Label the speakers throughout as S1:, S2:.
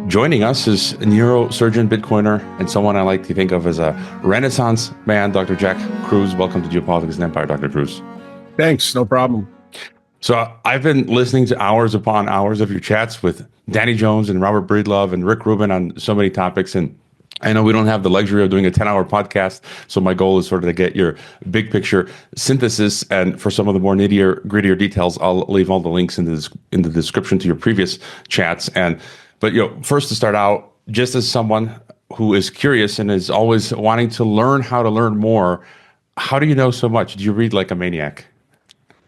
S1: Joining us is a neurosurgeon, Bitcoiner, and someone I like to think of as a Renaissance man, Dr. Jack Kruse. Welcome to Geopolitics and Empire, Dr. Kruse.
S2: Thanks, no problem.
S1: So I've been listening to hours upon hours of your chats with Danny Jones and Robert Breedlove and Rick Rubin on so many topics. And I know we don't have the luxury of doing a 10-hour podcast, so my goal is sort of to get your big picture synthesis. And for some of the more grittier details, I'll leave all the links in the description to your previous chats. But first to start out, just as someone who is curious and is always wanting to learn how to learn more, how do you know so much? Do you read like a maniac?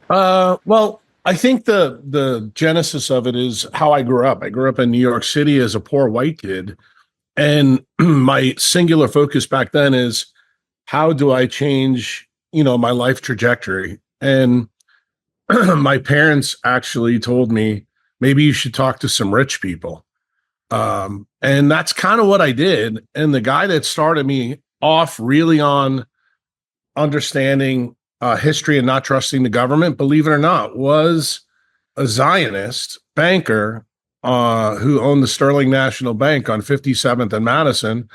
S2: Well, I think the genesis of it is how I grew up. I grew up in New York City as a poor white kid. And my singular focus back then is how do I change, my life trajectory? And my parents actually told me, maybe you should talk to some rich people. And that's kind of what I did. And the guy that started me off really on understanding history and not trusting the government, believe it or not, was a Zionist banker who owned the Sterling National Bank on 57th and Madison.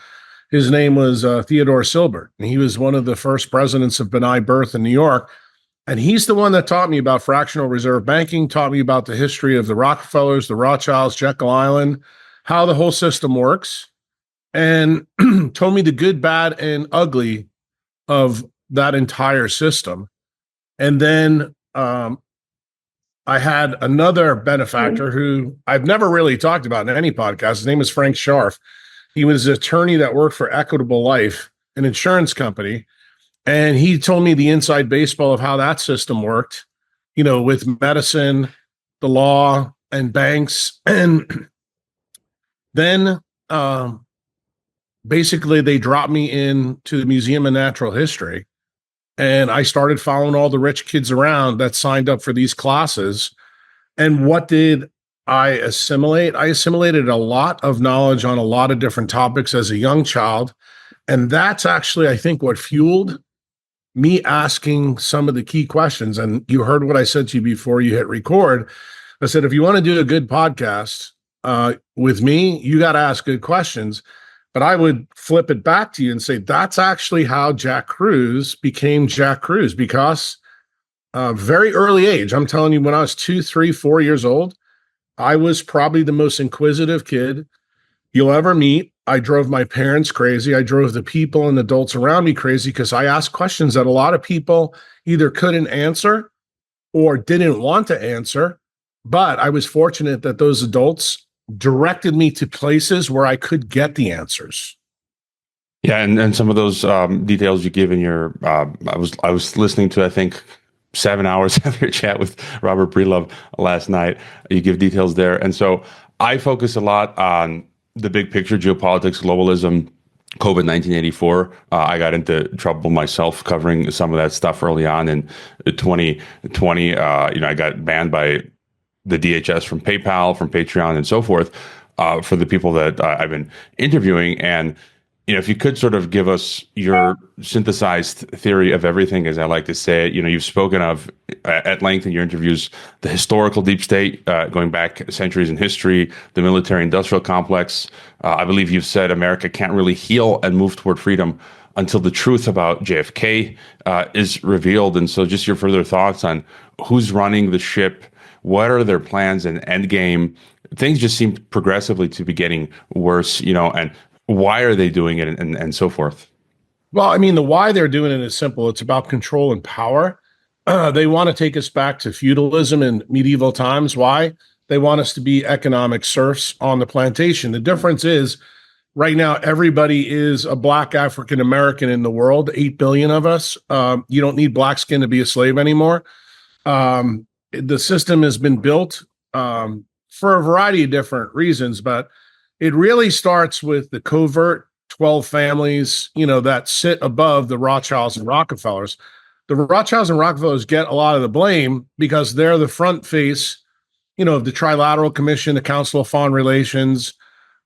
S2: His name was Theodore Silbert, and he was one of the first presidents of B'nai B'rith in New York. And he's the one that taught me about fractional reserve banking, taught me about the history of the Rockefellers, the Rothschilds, Jekyll Island, how the whole system works, and told me the good, bad, and ugly of that entire system. And then I had another benefactor who I've never really talked about in any podcast. His name is Frank Scharf. He was an attorney that worked for Equitable Life, an insurance company. And he told me the inside baseball of how that system worked, with medicine, the law, and banks. And then basically they dropped me into the Museum of Natural History. And I started following all the rich kids around that signed up for these classes. And what did I assimilate? I assimilated a lot of knowledge on a lot of different topics as a young child. And that's actually, I think, what fueled me asking some of the key questions. And you heard what I said to you before you hit record. I said, if you want to do a good podcast with me, you got to ask good questions. But I would flip it back to you and say, that's actually how Jack Kruse became Jack Kruse, because very early age, I'm telling you, when I was 2, 3, 4 years old, I was probably the most inquisitive kid you'll ever meet. I drove my parents crazy. I drove the people and adults around me crazy because I asked questions that a lot of people either couldn't answer or didn't want to answer. But I was fortunate that those adults directed me to places where I could get the answers.
S1: Yeah, and some of those details you give in your, I was listening to, I think, 7 hours of your chat with Robert Breedlove last night. You give details there. And so I focus a lot on the big picture, geopolitics, globalism, COVID 1984. I got into trouble myself covering some of that stuff early on in 2020. I got banned by the DHS from PayPal, from Patreon, and so forth, for the people that I've been interviewing. And, if you could sort of give us your synthesized theory of everything, as I like to say it, you've spoken of at length in your interviews, the historical deep state, going back centuries in history, the military industrial complex. I believe you've said America can't really heal and move toward freedom until the truth about JFK is revealed. And so just your further thoughts on who's running the ship, what are their plans and end game? Things just seem progressively to be getting worse, and why are they doing it and so forth?
S2: Well, I mean, the why they're doing it is simple. It's about control and power. They want to take us back to feudalism in medieval times. Why? They want us to be economic serfs on the plantation. The difference is right now, everybody is a Black African American in the world, 8 billion of us. You don't need black skin to be a slave anymore. The system has been built for a variety of different reasons, but it really starts with the covert 12 families, that sit above the Rothschilds and Rockefellers. The Rothschilds and Rockefellers get a lot of the blame because they're the front face, of the Trilateral Commission, the Council of Foreign Relations.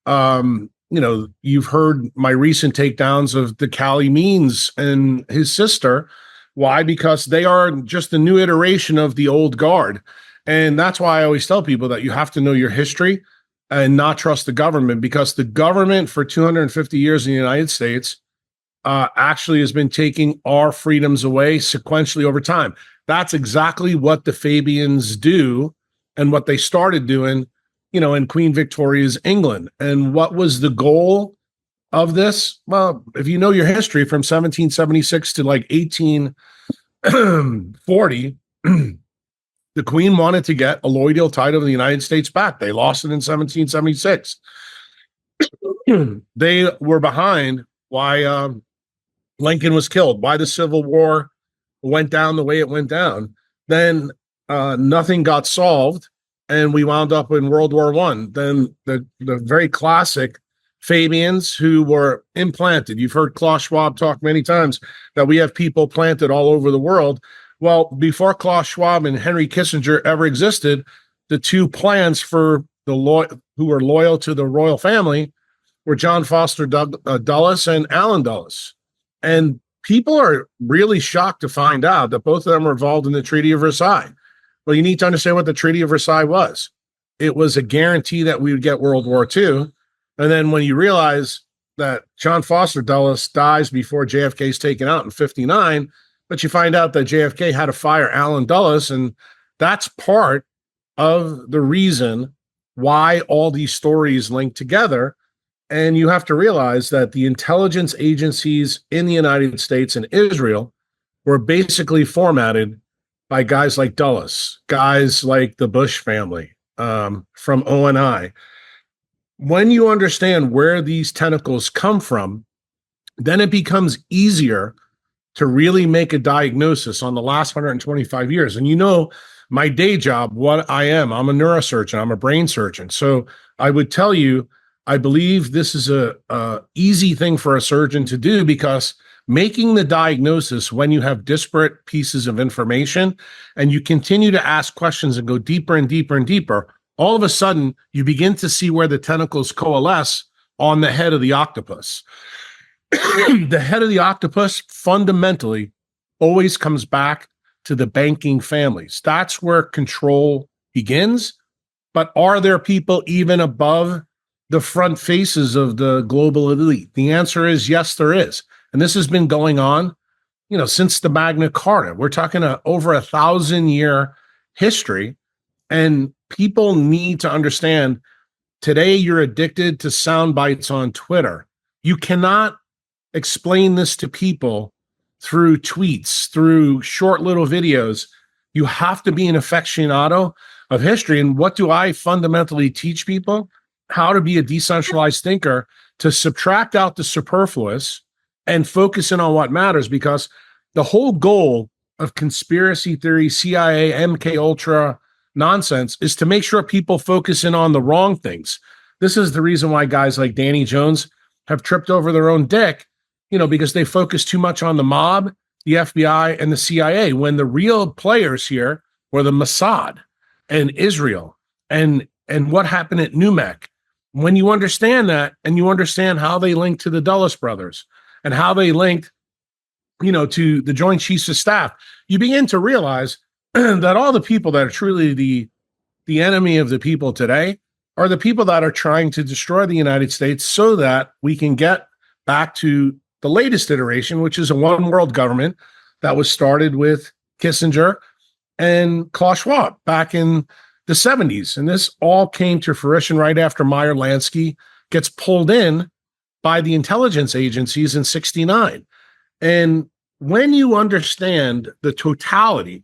S2: You've heard my recent takedowns of the Cali Means and his sister. Why? Because they are just the new iteration of the old guard. And that's why I always tell people that you have to know your history. and not trust the government, because the government for 250 years in the United States actually has been taking our freedoms away sequentially over time. That's exactly what the Fabians do and what they started doing, in Queen Victoria's England. And what was the goal of this? Well, if you know your history from 1776 to like 1840, the Queen wanted to get a loyal title of the United States back. They lost it in 1776. They were behind why Lincoln was killed, why the Civil War went down the way it went down. Then nothing got solved, and we wound up in World War One. Then the very classic Fabians who were implanted. You've heard Klaus Schwab talk many times that we have people planted all over the world. Well, before Klaus Schwab and Henry Kissinger ever existed, the two plans for the who were loyal to the royal family were John Foster Dulles and Allen Dulles. And people are really shocked to find out that both of them were involved in the Treaty of Versailles. Well, you need to understand what the Treaty of Versailles was. It was a guarantee that we would get World War II. And then when you realize that John Foster Dulles dies before JFK is taken out in 59, but you find out that JFK had to fire Allen Dulles, and that's part of the reason why all these stories link together. And you have to realize that the intelligence agencies in the United States and Israel were basically formatted by guys like Dulles, guys like the Bush family from ONI. When you understand where these tentacles come from, then it becomes easier to really make a diagnosis on the last 125 years. And my day job, what I am, I'm a neurosurgeon, I'm a brain surgeon. So I would tell you, I believe this is a easy thing for a surgeon to do, because making the diagnosis when you have disparate pieces of information and you continue to ask questions and go deeper and deeper and deeper, all of a sudden you begin to see where the tentacles coalesce on the head of the octopus. The head of the octopus fundamentally always comes back to the banking families. That's where control begins. But are there people even above the front faces of the global elite? The answer is yes, there is. And this has been going on, since the Magna Carta. We're talking over 1,000-year history. And people need to understand, today you're addicted to sound bites on Twitter. You cannot explain this to people through tweets, through short little videos. You have to be an aficionado of history. And what do I fundamentally teach people? How to be a decentralized thinker, to subtract out the superfluous and focus in on what matters, because the whole goal of conspiracy theory, CIA, MK Ultra nonsense is to make sure people focus in on the wrong things. This is the reason why guys like Danny Jones have tripped over their own dick, because they focus too much on the mob, the FBI, and the CIA, when the real players here were the Mossad and Israel and what happened at Numek. When you understand that, and you understand how they linked to the Dulles brothers and how they linked, to the Joint Chiefs of Staff, you begin to realize that all the people that are truly the enemy of the people today are the people that are trying to destroy the United States so that we can get back to the latest iteration, which is a one world government that was started with Kissinger and Klaus Schwab back in the 70s. And this all came to fruition right after Meyer Lansky gets pulled in by the intelligence agencies in 69. And when you understand the totality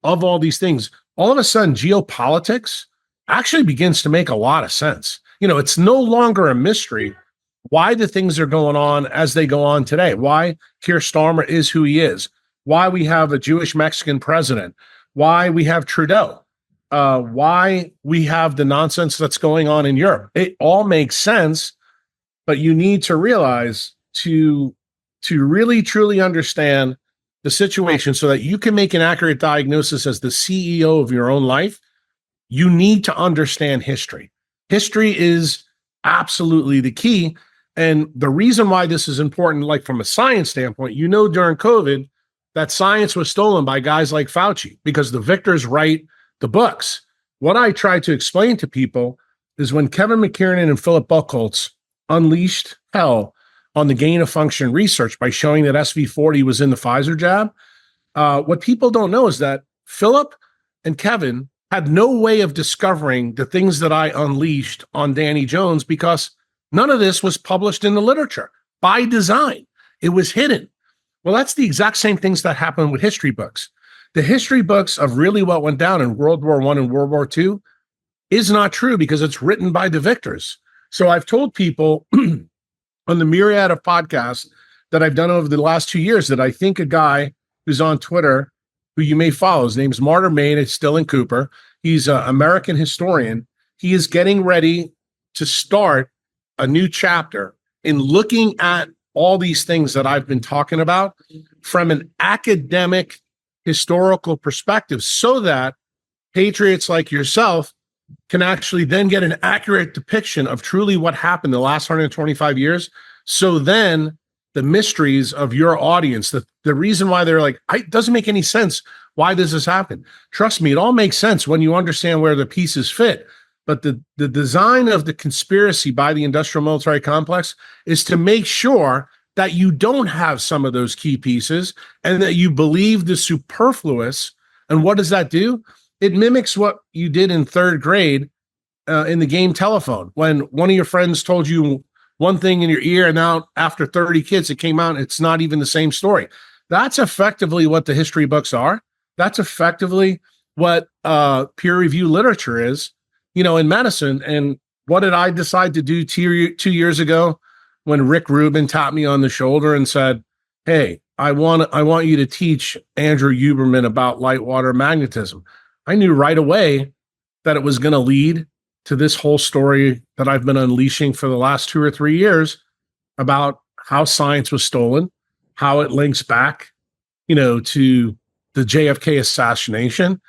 S2: of all these things, all of a sudden geopolitics actually begins to make a lot of sense. It's no longer a mystery why the things are going on as they go on today, why Keir Starmer is who he is, why we have a Jewish Mexican president, why we have Trudeau, why we have the nonsense that's going on in Europe. It all makes sense, but you need to realize to really truly understand the situation so that you can make an accurate diagnosis as the CEO of your own life. You need to understand history. History is absolutely the key. And the reason why this is important, like from a science standpoint, during COVID, that science was stolen by guys like Fauci because the victors write the books. What I try to explain to people is when Kevin McKiernan and Philip Buchholz unleashed hell on the gain of function research by showing that SV40 was in the Pfizer jab. What people don't know is that Philip and Kevin had no way of discovering the things that I unleashed on Danny Jones because none of this was published in the literature by design. It was hidden. Well, that's the exact same things that happened with history books. The history books of really what went down in World War I and World War II is not true because it's written by the victors. So I've told people on the myriad of podcasts that I've done over the last 2 years that I think a guy who's on Twitter, who you may follow, his name's Martyr Main, it's still in Cooper. He's an American historian. He is getting ready to start a new chapter in looking at all these things that I've been talking about from an academic historical perspective so that patriots like yourself can actually then get an accurate depiction of truly what happened the last 125 years. So then the mysteries of your audience, the reason why they're like, it doesn't make any sense why this has happened. Trust me, it all makes sense when you understand where the pieces fit. But the design of the conspiracy by the industrial military complex is to make sure that you don't have some of those key pieces and that you believe the superfluous. And what does that do? It mimics what you did in third grade in the game telephone, when one of your friends told you one thing in your ear, and now after 30 kids, it came out, it's not even the same story. That's effectively what the history books are. That's effectively what peer review literature is, in medicine. And what did I decide to do 2 years ago when Rick Rubin tapped me on the shoulder and said, hey, I want you to teach Andrew Huberman about light water magnetism. I knew right away that it was going to lead to this whole story that I've been unleashing for the last 2 or 3 years about how science was stolen, how it links back, to the JFK assassination,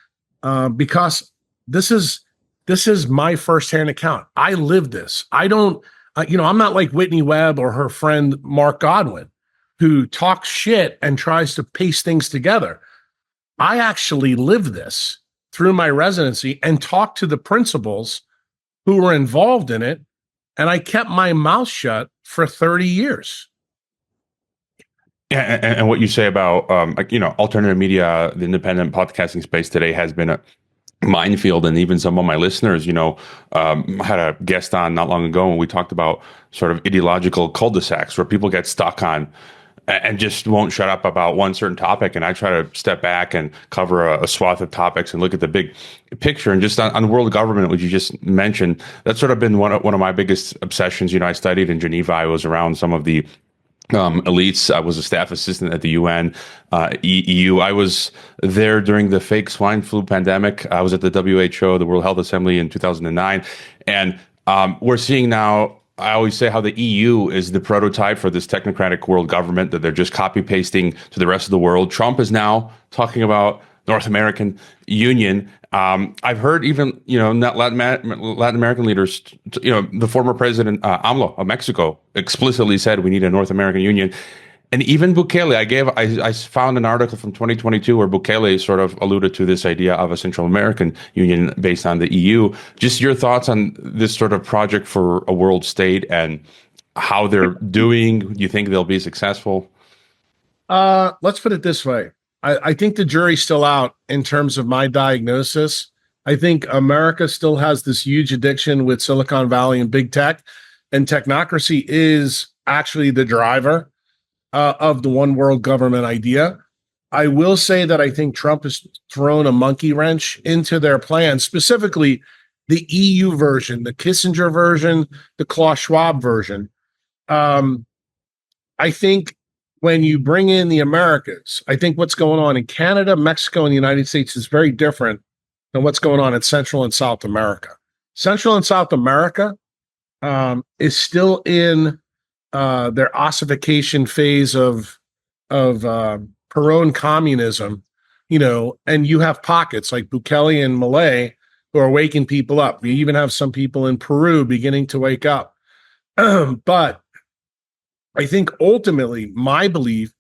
S2: because this is my firsthand account. I lived this. I don't, I'm not like Whitney Webb or her friend Mark Godwin, who talks shit and tries to paste things together. I actually lived this through my residency and talked to the principals who were involved in it, and I kept my mouth shut for 30 years.
S1: Yeah, and what you say about alternative media, the independent podcasting space today has been a minefield, and even some of my listeners, had a guest on not long ago, and we talked about sort of ideological cul-de-sacs where people get stuck on and just won't shut up about one certain topic. And I try to step back and cover a swath of topics and look at the big picture. And just on world government, which you just mentioned, that's sort of been one of my biggest obsessions. I studied in Geneva. I was around some of the elites. I was a staff assistant at the UN, EU. I was there during the fake swine flu pandemic. I was at the WHO, the World Health Assembly, in 2009. And we're seeing now, I always say how the EU is the prototype for this technocratic world government that they're just copy pasting to the rest of the world. Trump is now talking about North American Union. I've heard even, Latin American leaders, the former president AMLO of Mexico explicitly said we need a North American Union. And even Bukele, I found an article from 2022 where Bukele sort of alluded to this idea of a Central American Union based on the EU. Just your thoughts on this sort of project for a world state and how they're doing. Do you think they'll be successful?
S2: Let's put it this way. I think the jury's still out in terms of my diagnosis. I think America still has this huge addiction with Silicon Valley and big tech, and technocracy is actually the driver of the one world government idea. I will say that I think Trump has thrown a monkey wrench into their plan, specifically the EU version, the Kissinger version, the Klaus Schwab version. I think when you bring in the Americas, I think what's going on in Canada, Mexico, and the United States is very different than what's going on in Central and South America. Central and South America is still in their ossification phase of Peron communism, and you have pockets like Bukele and Malay who are waking people up. We even have some people in Peru beginning to wake up. But I think ultimately my belief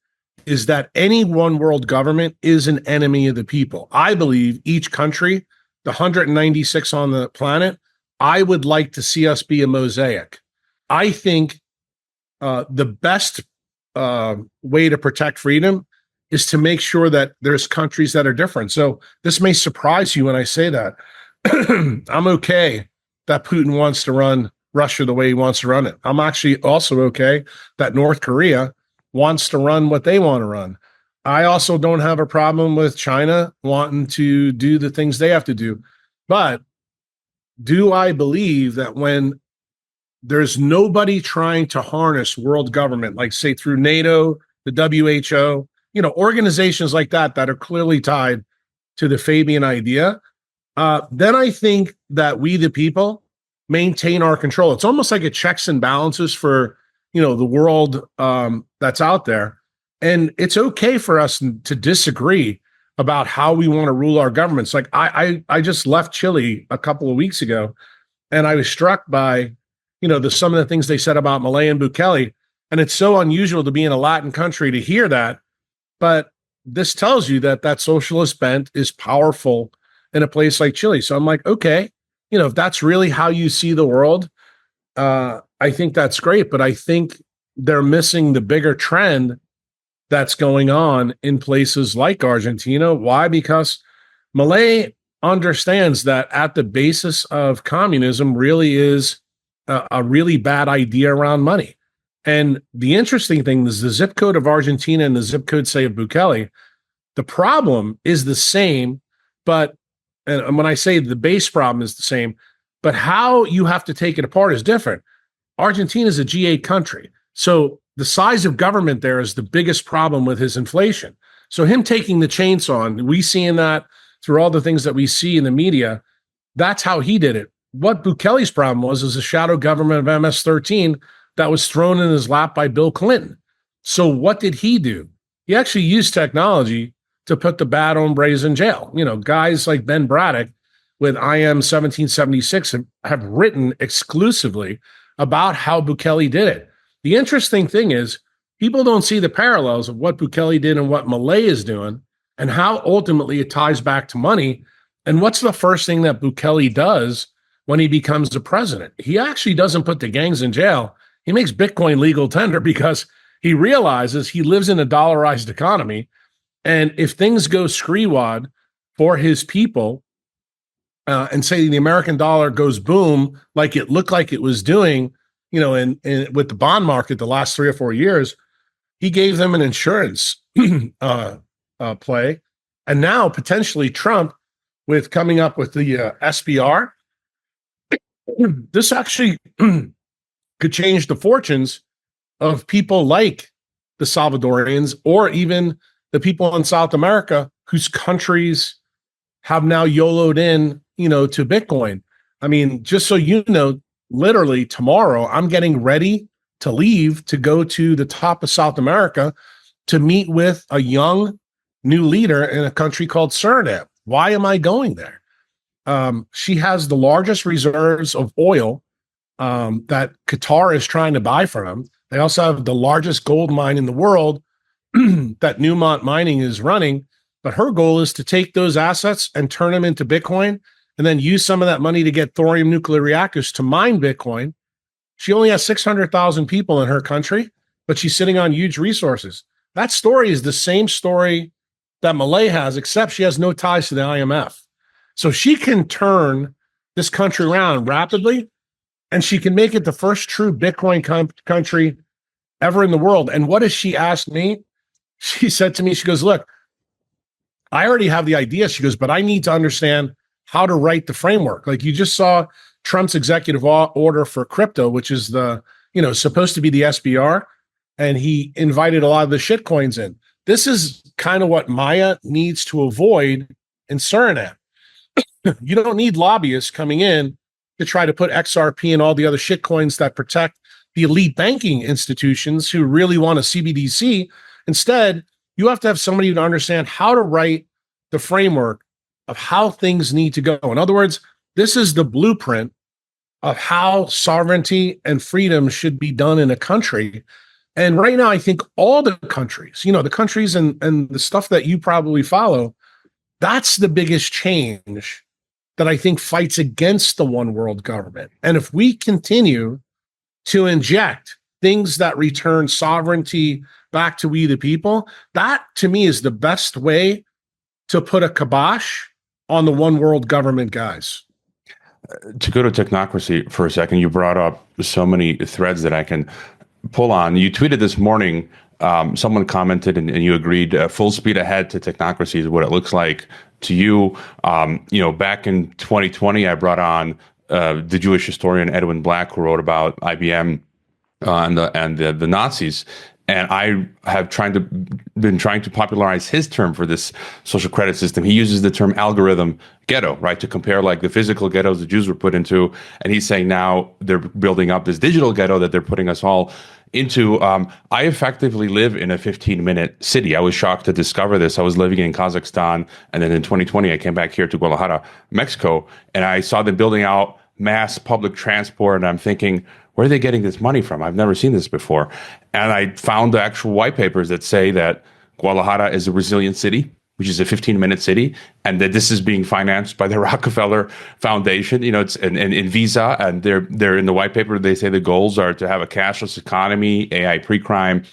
S2: is that any one world government is an enemy of the people. I believe each country, the 196 on the planet, I would like to see us be a mosaic. I think the best way to protect freedom is to make sure that there's countries that are different. So this may surprise you when I say that. I'm okay that Putin wants to run Russia the way he wants to run it. I'm actually also okay that North Korea wants to run what they want to run. I also don't have a problem with China wanting to do the things they have to do. But do I believe that when there's nobody trying to harness world government, like say through NATO, the WHO, organizations like that are clearly tied to the Fabian idea, then I think that we, the people, maintain our control. It's almost like a checks and balances for, the world that's out there. And it's okay for us to disagree about how we want to rule our governments. Like I just left Chile a couple of weeks ago, and I was struck by, some of the things they said about Milei and Bukele. And it's so unusual to be in a Latin country to hear that. But this tells you that that socialist bent is powerful in a place like Chile. So I'm like, okay, if that's really how you see the world, I think that's great. But I think they're missing the bigger trend that's going on in places like Argentina. Why? Because Milei understands that at the basis of communism really is a really bad idea around money. And the interesting thing is the zip code of Argentina and the zip code, say, of Bukele, the problem is the same, but, and when I say the base problem is the same, but how you have to take it apart is different. Argentina is a G8 country. So the size of government there is the biggest problem with his inflation. So him taking the chainsaw, and we seeing that through all the things that we see in the media, that's how he did it. What Bukele's problem was a shadow government of MS-13 that was thrown in his lap by Bill Clinton. So what did he do? He actually used technology to put the bad hombres in jail. Guys like Ben Braddock with IM 1776 have written exclusively about how Bukele did it. The interesting thing is people don't see the parallels of what Bukele did and what Milei is doing and how ultimately it ties back to money. And what's the first thing that Bukele does when he becomes the president? He actually doesn't put the gangs in jail. He makes Bitcoin legal tender because he realizes he lives in a dollarized economy. And if things go screewad for his people, and say the American dollar goes boom, like it looked like it was doing, in with the bond market the last 3 or 4 years, he gave them an insurance play. And now potentially Trump, with coming up with the SBR, this actually could change the fortunes of people like the Salvadorians or even the people in South America whose countries have now YOLO'd in, to Bitcoin. I mean, just so you know, literally tomorrow, I'm getting ready to leave to go to the top of South America to meet with a young new leader in a country called Suriname. Why am I going there? She has the largest reserves of oil that Qatar is trying to buy from them. They also have the largest gold mine in the world that Newmont Mining is running. But her goal is to take those assets and turn them into Bitcoin and then use some of that money to get thorium nuclear reactors to mine Bitcoin. She only has 600,000 people in her country, but she's sitting on huge resources. That story is the same story that Milei has, except she has no ties to the IMF. So she can turn this country around rapidly, and she can make it the first true Bitcoin country ever in the world. And what has she asked me? She said to me, she goes, look, I already have the idea. She goes, but I need to understand how to write the framework. Like you just saw Trump's executive order for crypto, which is the, supposed to be the SBR. And he invited a lot of the shit coins in. This is kind of what Maya needs to avoid in Suriname. You don't need lobbyists coming in to try to put XRP and all the other shit coins that protect the elite banking institutions who really want a CBDC. Instead, you have to have somebody to understand how to write the framework of how things need to go. In other words, this is the blueprint of how sovereignty and freedom should be done in a country. And right now, I think all the countries, the countries and the stuff that you probably follow, that's the biggest change that I think fights against the one world government. And if we continue to inject things that return sovereignty back to we the people, that to me is the best way to put a kibosh on the one world government guys.
S1: To go to technocracy for a second, you brought up so many threads that I can pull on. You tweeted this morning, someone commented and you agreed, full speed ahead to technocracy is what it looks like to you. Back in 2020, I brought on the Jewish historian Edwin Black, who wrote about IBM and the Nazis. And I have been trying to popularize his term for this social credit system. He uses the term algorithm ghetto, right, to compare like the physical ghettos the Jews were put into. And he's saying now they're building up this digital ghetto that they're putting us all into. I effectively live in a 15-minute city. I was shocked to discover this. I was living in Kazakhstan, and then in 2020, I came back here to Guadalajara, Mexico, and I saw them building out mass public transport, and I'm thinking, where are they getting this money from? I've never seen this before. And I found the actual white papers that say that Guadalajara is a resilient city, which is a 15-minute city, and that this is being financed by the Rockefeller Foundation. It's in Visa, and they're in the white paper. They say the goals are to have a cashless economy, AI pre-crime,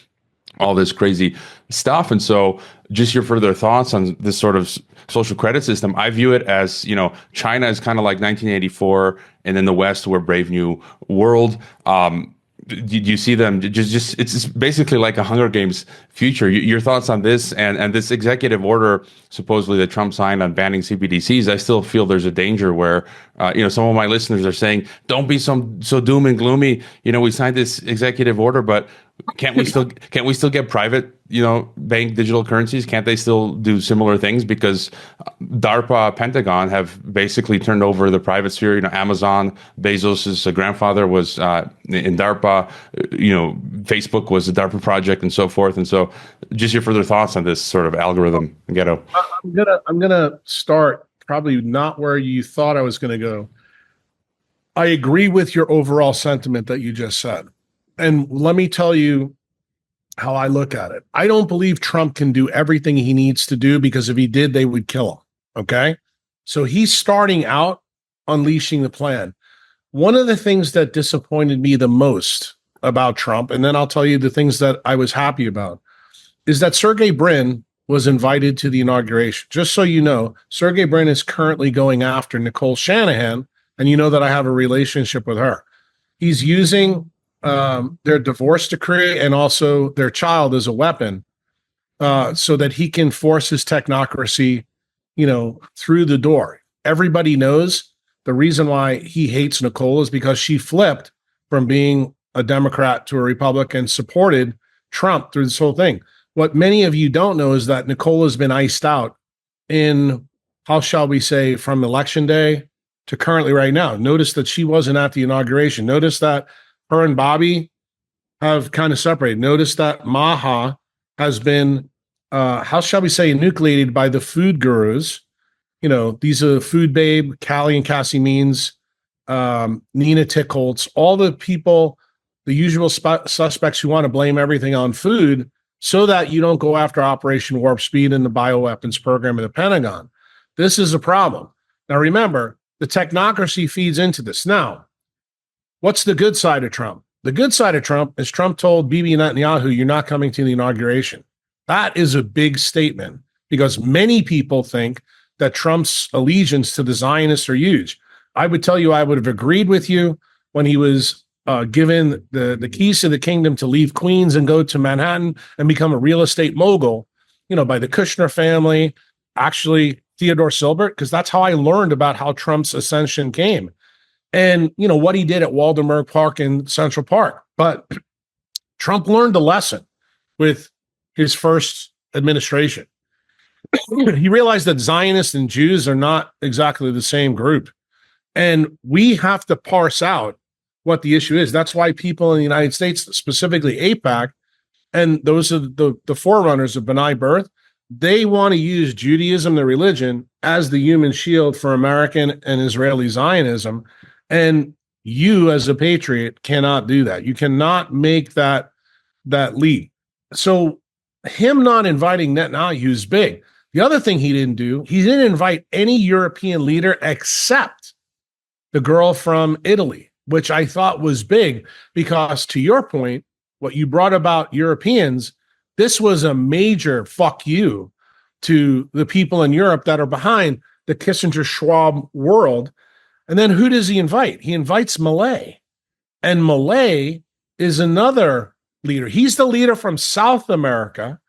S1: all this crazy stuff. And so just your further thoughts on this sort of social credit system. I view it as, China is kind of like 1984, and in the West, we're Brave New World. Do you see them it's basically like a Hunger Games future? Your thoughts on this and this executive order supposedly that Trump signed on banning CBDCs? I still feel there's a danger where some of my listeners are saying, don't be so doom and gloomy. We signed this executive order, but can't we still get private bank digital currencies? Can't they still do similar things? Because DARPA, Pentagon have basically turned over the private sphere. Amazon, Bezos's grandfather was in DARPA. Facebook was a DARPA project, and so forth. And so, just your further thoughts on this sort of algorithm ghetto.
S2: I'm gonna start probably not where you thought I was going to go. I agree with your overall sentiment that you just said, and let me tell you how I look at it. I don't believe Trump can do everything he needs to do, because if he did, they would kill him. Okay. So he's starting out unleashing the plan. One of the things that disappointed me the most about Trump, and then I'll tell you the things that I was happy about, is that Sergey Brin was invited to the inauguration. Just so you know, Sergey Brin is currently going after Nicole Shanahan, and you know that I have a relationship with her. He's using their divorce decree and also their child as a weapon, so that he can force his technocracy, through the door. Everybody knows the reason why he hates Nicole is because she flipped from being a Democrat to a Republican, supported Trump through this whole thing. What many of you don't know is that Nicole has been iced out in, how shall we say, from election day to currently right now. Notice that she wasn't at the inauguration. Notice that her and Bobby have kind of separated. Notice that Maha has been, how shall we say, enucleated by the food gurus. These are Food Babe, Callie and Cassie Means, Nina Tickholtz, all the people, the usual suspects who want to blame everything on food so that you don't go after Operation Warp Speed and the bioweapons program of the Pentagon. This is a problem. Now, remember, the technocracy feeds into this. Now, what's the good side of Trump? The good side of Trump is Trump told Bibi Netanyahu, you're not coming to the inauguration. That is a big statement, because many people think that Trump's allegiance to the Zionists are huge. I would tell you, I would have agreed with you when he was given the keys to the kingdom to leave Queens and go to Manhattan and become a real estate mogul, by the Kushner family, actually Theodore Silbert, because that's how I learned about how Trump's ascension came. And, what he did at Waldenberg Park and Central Park. But Trump learned a lesson with his first administration. He realized that Zionists and Jews are not exactly the same group. And we have to parse out what the issue is. That's why people in the United States, specifically AIPAC, and those are the forerunners of B'nai B'rith, they want to use Judaism, the religion, as the human shield for American and Israeli Zionism. And you, as a patriot, cannot do that. You cannot make that leap. So him not inviting Netanyahu is big. The other thing he didn't do, he didn't invite any European leader except the girl from Italy, which I thought was big because, to your point, what you brought about Europeans, this was a major fuck you to the people in Europe that are behind the Kissinger-Schwab world. And then who does he invite? He invites Malay. And Malay is another leader. He's the leader from South America.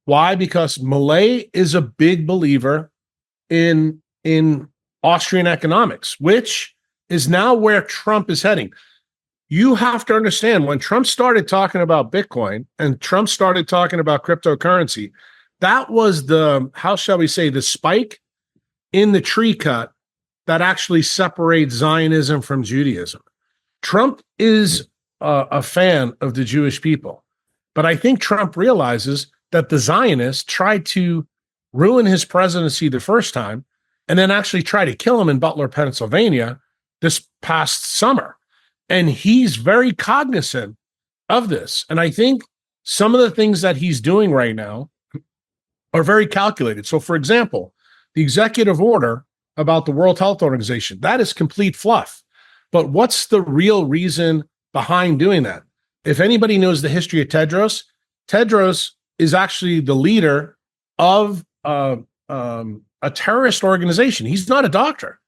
S2: Why? Because Malay is a big believer in Austrian economics, which is now where Trump is heading. You have to understand, when Trump started talking about Bitcoin and Trump started talking about cryptocurrency, that was the, how shall we say, the spike in the tree cut that actually separates Zionism from Judaism. Trump is a fan of the Jewish people, but I think Trump realizes that the Zionists tried to ruin his presidency the first time and then actually try to kill him in Butler, Pennsylvania this past summer. And he's very cognizant of this. And I think some of the things that he's doing right now are very calculated. So, for example, the executive order about the World Health Organization, that is complete fluff. But what's the real reason behind doing that? If anybody knows the history of Tedros, Tedros is actually the leader of a terrorist organization. He's not a doctor.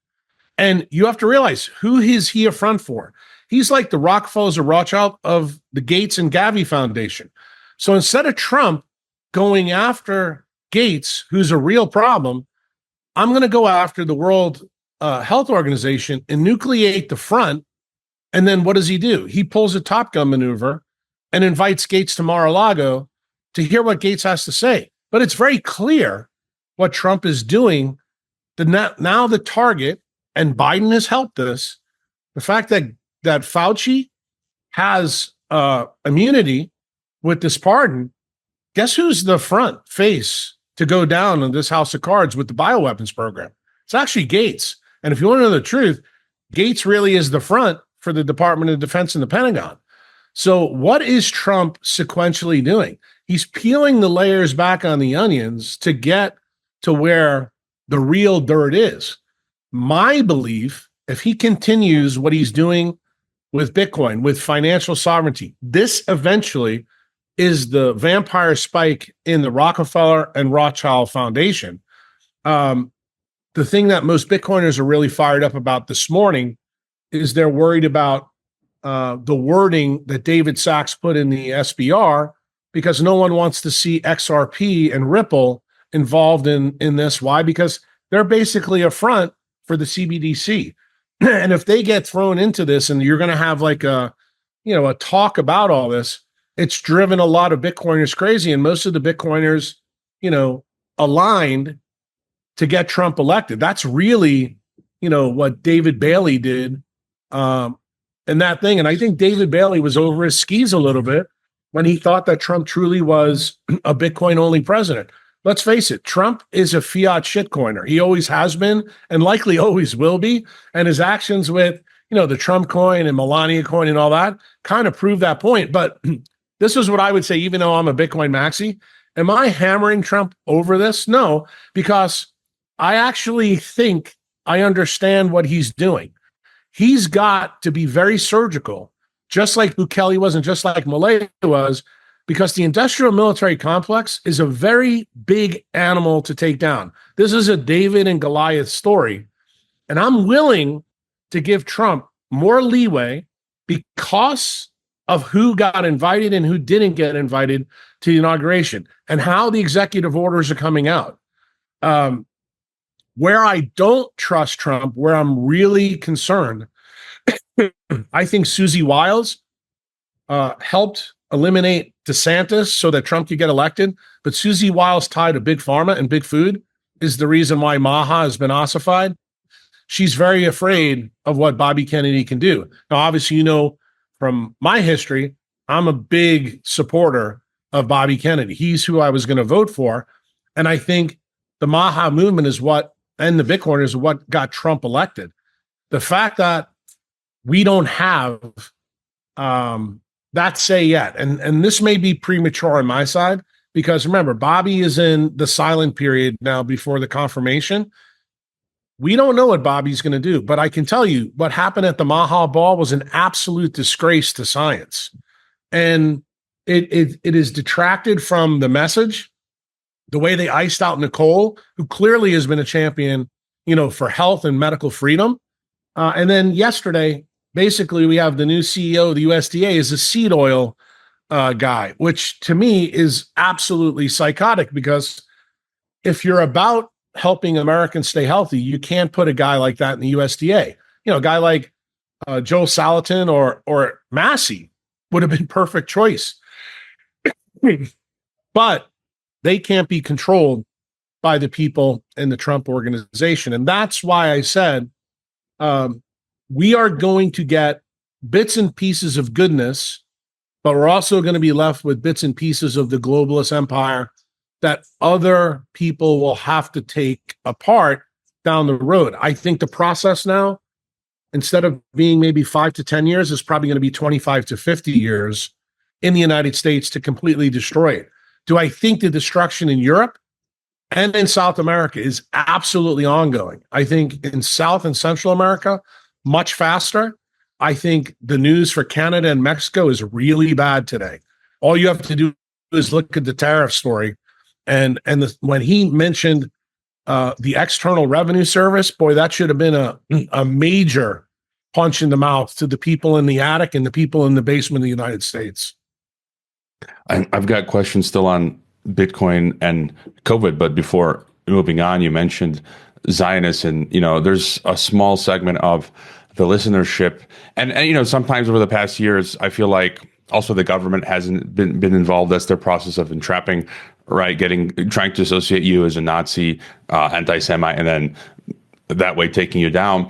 S2: And you have to realize, who is he a front for? He's like the Rockefellers or Rothschild of the Gates and Gavi Foundation. So instead of Trump going after Gates, who's a real problem, I'm going to go after the World Health Organization and nucleate the front. And then what does he do? He pulls a Top Gun maneuver and invites Gates to Mar-a-Lago to hear what Gates has to say. But it's very clear what Trump is doing. Now the target, and Biden has helped this, the fact that Fauci has immunity with this pardon, guess who's the front face to go down in this house of cards with the bioweapons program? It's actually Gates. And if you want to know the truth, Gates really is the front for the Department of Defense and the Pentagon. So what is Trump sequentially doing? He's peeling the layers back on the onions to get to where the real dirt is. My belief, if he continues what he's doing with Bitcoin, with financial sovereignty, this eventually is the vampire spike in the Rockefeller and Rothschild Foundation. The thing that most Bitcoiners are really fired up about this morning is they're worried about the wording that David Sachs put in the SBR, because no one wants to see XRP and Ripple involved in this. Why? Because they're basically a front for the CBDC. And if they get thrown into this and you're going to have like a talk about all this, it's driven a lot of Bitcoiners crazy. And most of the Bitcoiners, aligned to get Trump elected. That's really, what David Bailey did in that thing. And I think David Bailey was over his skis a little bit when he thought that Trump truly was a Bitcoin only president. Let's face it, Trump is a fiat shitcoiner. He always has been and likely always will be. And his actions with, the Trump coin and Melania coin and all that kind of prove that point. But this is what I would say, even though I'm a Bitcoin maxi, am I hammering Trump over this? No, because I actually think I understand what he's doing. He's got to be very surgical, just like Bukele was and just like Malay was, because the industrial military complex is a very big animal to take down. This is a David and Goliath story. And I'm willing to give Trump more leeway because of who got invited and who didn't get invited to the inauguration and how the executive orders are coming out. Where I don't trust Trump, where I'm really concerned, I think Susie Wiles helped eliminate DeSantis so that Trump could get elected. But Susie Wiles tied to Big Pharma and Big Food is the reason why Maha has been ossified. She's very afraid of what Bobby Kennedy can do. Now, obviously, from my history, I'm a big supporter of Bobby Kennedy. He's who I was going to vote for. And I think the Maha movement is and the Bitcoiners is what got Trump elected. The fact that we don't have that say yet, and this may be premature on my side, because remember, Bobby is in the silent period now before the confirmation. We don't know what Bobby's going to do, but I can tell you what happened at the Mahal Ball was an absolute disgrace to science. And it is detracted from the message, the way they iced out Nicole, who clearly has been a champion, for health and medical freedom. And then yesterday, basically, we have the new CEO of the USDA is a seed oil guy, which to me is absolutely psychotic, because if you're about helping Americans stay healthy, you can't put a guy like that in the USDA. A guy like Joe Salatin or Massey would have been perfect choice. But they can't be controlled by the people in the Trump organization. And that's why I said we are going to get bits and pieces of goodness, but we're also going to be left with bits and pieces of the globalist empire that other people will have to take apart down the road. I think the process now, instead of being maybe 5 to 10 years, is probably going to be 25 to 50 years in the United States to completely destroy it. Do I think the destruction in Europe and in South America is absolutely ongoing? I think in South and Central America, much faster. I think the news for Canada and Mexico is really bad today. All you have to do is look at the tariff story. And when he mentioned the External Revenue Service, boy, that should have been a major punch in the mouth to the people in the attic and the people in the basement of the United States.
S1: I've got questions still on Bitcoin and COVID, but before moving on, you mentioned Zionists, and there's a small segment of the listenership, and sometimes over the past years, I feel like also the government hasn't been involved. That's their process of entrapping, right? Trying to associate you as a Nazi, anti-Semite, and then that way taking you down.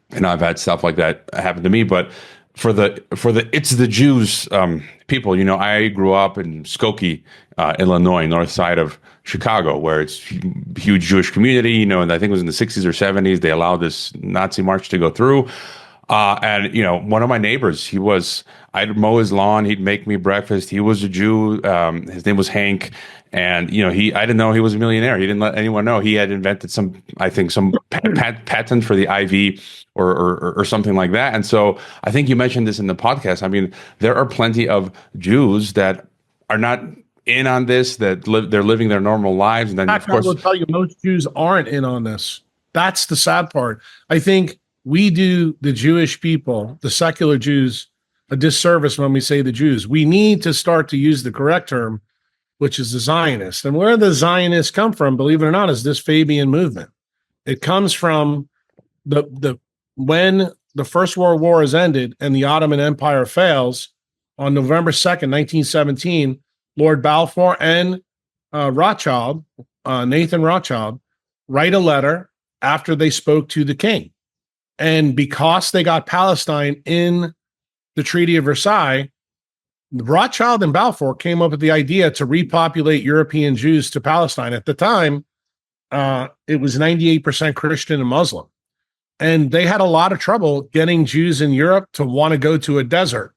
S1: And I've had stuff like that happen to me, but for the it's the Jews people. I grew up in Skokie, Illinois, north side of Chicago, where it's huge Jewish community. And I think it was in the 60s or 70s they allowed this Nazi march to go through. And one of my neighbors, I'd mow his lawn, he'd make me breakfast. He was a Jew. His name was Hank. And, I didn't know he was a millionaire. He didn't let anyone know. He had invented some patent for the IV or something like that. And so I think you mentioned this in the podcast. I mean, there are plenty of Jews that are not in on this, they're living their normal lives. And then, of course,
S2: I will tell you, most Jews aren't in on this. That's the sad part. I think we do the Jewish people, the secular Jews, a disservice when we say the Jews. We need to start to use the correct term, which is the Zionist. And where the Zionists come from, believe it or not, is this Fabian movement. It comes from when the First World War is ended and the Ottoman Empire fails on November 2nd, 1917, Lord Balfour and Rothschild, Nathan Rothschild, write a letter after they spoke to the king. And because they got Palestine in the Treaty of Versailles, Rothschild and Balfour came up with the idea to repopulate European Jews to Palestine. At the time, it was 98% Christian and Muslim. And they had a lot of trouble getting Jews in Europe to want to go to a desert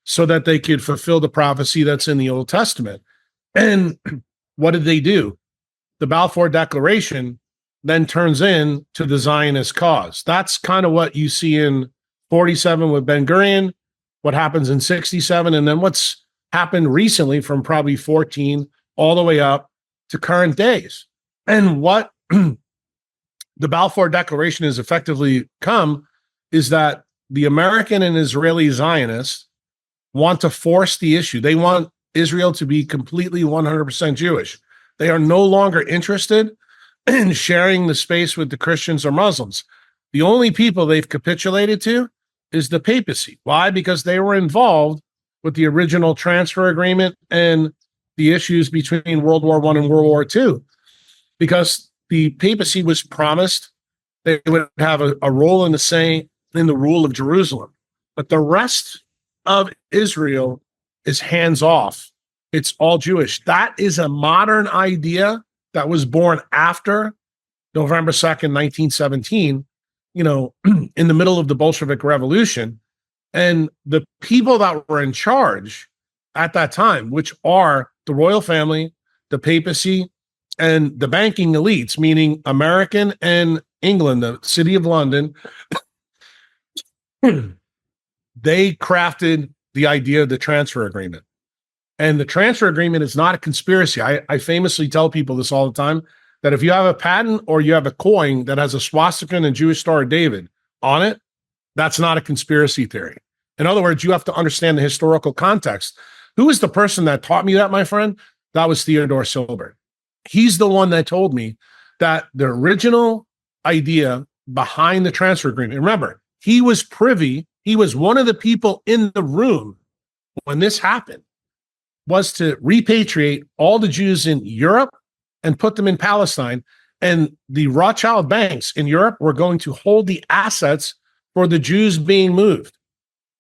S2: so that they could fulfill the prophecy that's in the Old Testament. And what did they do? The Balfour Declaration then turns into the Zionist cause. That's kind of what you see in 47 with Ben-Gurion, what happens in 67, and then what's happened recently from probably 14 all the way up to current days. And what the Balfour Declaration has effectively come is that the American and Israeli Zionists want to force the issue. They want Israel to be completely 100% Jewish. They are no longer interested in sharing the space with the Christians or Muslims. The only people they've capitulated to is the papacy. Why? Because they were involved with the original transfer agreement and the issues between World War I and World War II. Because the papacy was promised they would have a role in the rule of Jerusalem. But the rest of Israel is hands off. It's all Jewish. That is a modern idea that was born after November 2nd, 1917, in the middle of the Bolshevik Revolution. And the people that were in charge at that time, which are the royal family, the papacy, and the banking elites, meaning American and England, the City of London, they crafted the idea of the transfer agreement. And the transfer agreement is not a conspiracy. I famously tell people this all the time, that if you have a patent or you have a coin that has a swastika and a Jewish Star of David on it, that's not a conspiracy theory. In other words, you have to understand the historical context. Who is the person that taught me that, my friend? That was Theodore Silbert. He's the one that told me that the original idea behind the transfer agreement, remember, he was privy, he was one of the people in the room when this happened, was to repatriate all the Jews in Europe and put them in Palestine. And the Rothschild banks in Europe were going to hold the assets for the Jews being moved.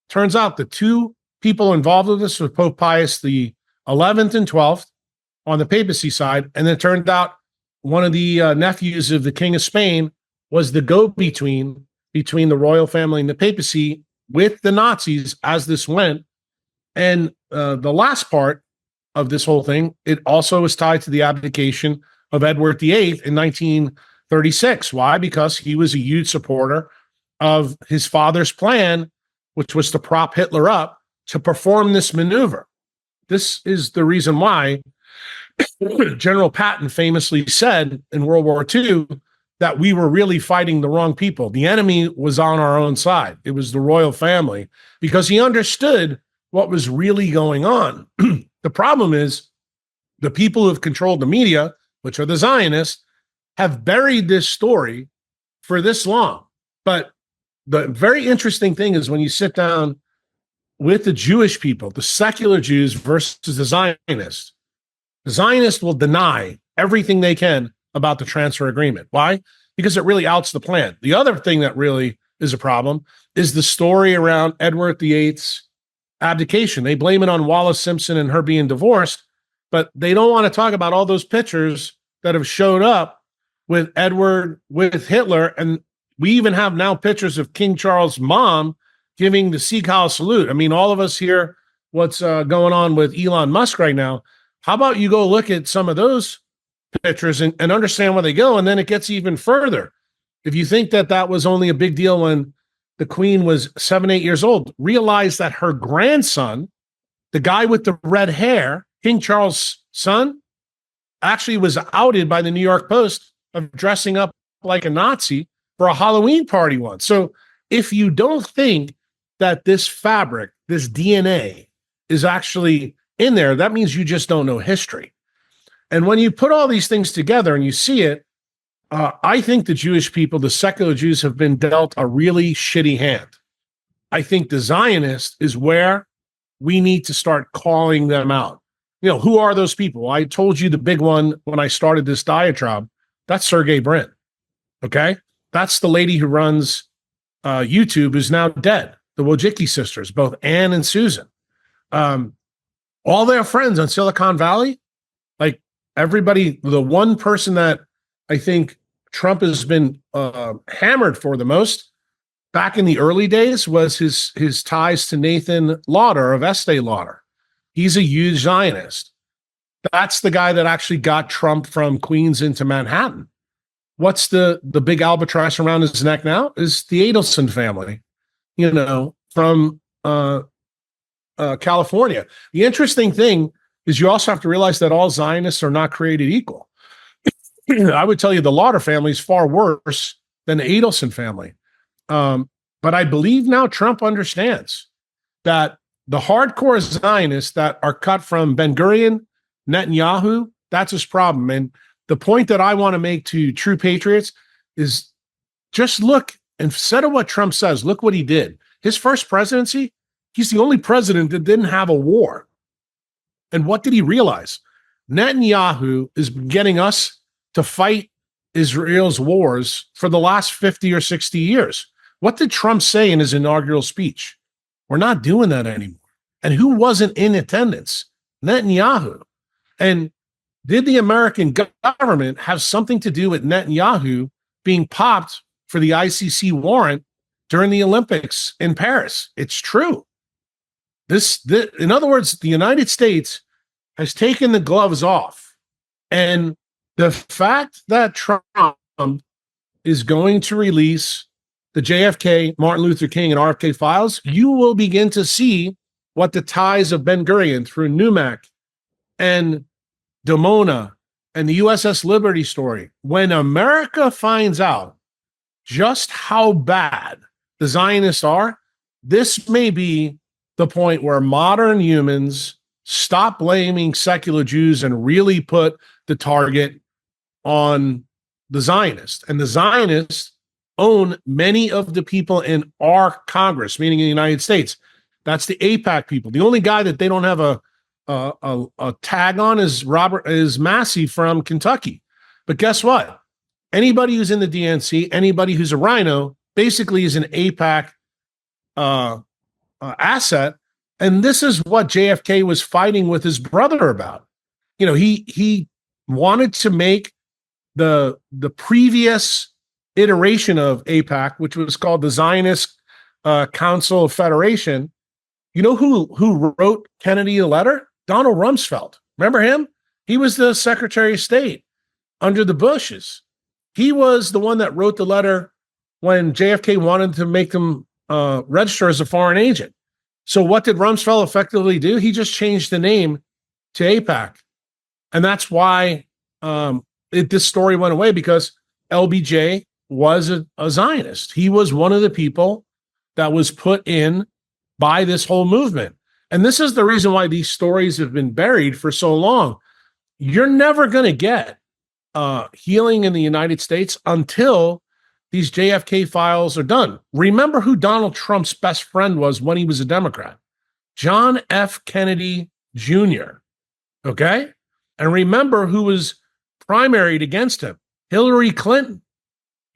S2: Turns out the two people involved with this were Pope Pius the 11th and 12th on the papacy side. And then it turned out one of the nephews of the King of Spain was the go-between between the royal family and the papacy with the Nazis as this went. And the last part of this whole thing, it also was tied to the abdication of Edward VIII in 1936. Why? Because he was a huge supporter of his father's plan, which was to prop Hitler up to perform this maneuver. This is the reason why General Patton famously said in World War II that we were really fighting the wrong people. The enemy was on our own side. It was the royal family, because he understood what was really going on. The problem is the people who have controlled the media, which are the Zionists, have buried this story for this long. But the very interesting thing is when you sit down with the Jewish people, the secular Jews versus the Zionists will deny everything they can about the transfer agreement. Why? Because it really outs the plan. The other thing that really is a problem is the story around Edward VIII's abdication. They blame it on Wallis Simpson and her being divorced, but they don't want to talk about all those pictures that have showed up with Edward, with Hitler. And we even have now pictures of King Charles' mom giving the Sieg Heil salute. I mean, all of us hear what's going on with Elon Musk right now. How about you go look at some of those pictures and understand where they go? And then it gets even further. If you think that that was only a big deal when the Queen was 7, 8 years old, realize that her grandson, the guy with the red hair, King Charles' son, actually was outed by the New York Post of dressing up like a Nazi for a Halloween party once. So if you don't think that this fabric, this DNA is actually in there, that means you just don't know history. And when you put all these things together and you see it, I think the Jewish people, the secular Jews, have been dealt a really shitty hand. I think the Zionist is where we need to start calling them out. You know, who are those people? I told you the big one when I started this diatribe. That's Sergey Brin. Okay? That's the lady who runs YouTube, who's now dead. The Wojcicki sisters, both Ann and Susan. All their friends on Silicon Valley, like everybody, the one person that I think Trump has been hammered for the most back in the early days was his ties to Nathan Lauder of Estee Lauder. He's a huge Zionist. That's the guy that actually got Trump from Queens into Manhattan. What's the big albatross around his neck now is the Adelson family, you know, from California. The interesting thing is you also have to realize that all Zionists are not created equal. I would tell you the Lauder family is far worse than the Adelson family. But I believe now Trump understands that the hardcore Zionists that are cut from Ben-Gurion, Netanyahu, that's his problem. And the point that I want to make to true patriots is just look, instead of what Trump says, look what he did. His first presidency, he's the only president that didn't have a war. And what did he realize? Netanyahu is getting us to fight Israel's wars for the last 50 or 60 years. What did Trump say in his inaugural speech? We're not doing that anymore. And who wasn't in attendance? Netanyahu. And did the American government have something to do with Netanyahu being popped for the ICC warrant during the Olympics in Paris? It's true. In other words, the United States has taken the gloves off And the fact that Trump is going to release the JFK, Martin Luther King, and RFK files, you will begin to see what the ties of Ben Gurion through Numac and Dimona and the USS Liberty story. When America finds out just how bad the Zionists are, this may be the point where modern humans stop blaming secular Jews and really put the target on the Zionists. And the Zionists own many of the people in our Congress, meaning in the United States. That's the AIPAC people. The only guy that they don't have a tag on is Massey from Kentucky. But guess what? Anybody who's in the DNC, anybody who's a rhino, basically is an AIPAC asset. And this is what JFK was fighting with his brother about. You know, he wanted to make the previous iteration of AIPAC, which was called the Zionist Council of Federation. You know who wrote Kennedy a letter? Donald Rumsfeld. Remember him? He was the Secretary of State under the Bushes. He was the one that wrote the letter when JFK wanted to make them register as a foreign agent. So what did Rumsfeld effectively do? He just changed the name to AIPAC. And that's why this story went away, because LBJ was a Zionist. He was one of the people that was put in by this whole movement. And this is the reason why these stories have been buried for so long. You're never going to get healing in the United States until these JFK files are done. Remember who Donald Trump's best friend was when he was a Democrat? John F. Kennedy Jr. Okay? And remember who was primaried against him? Hillary Clinton.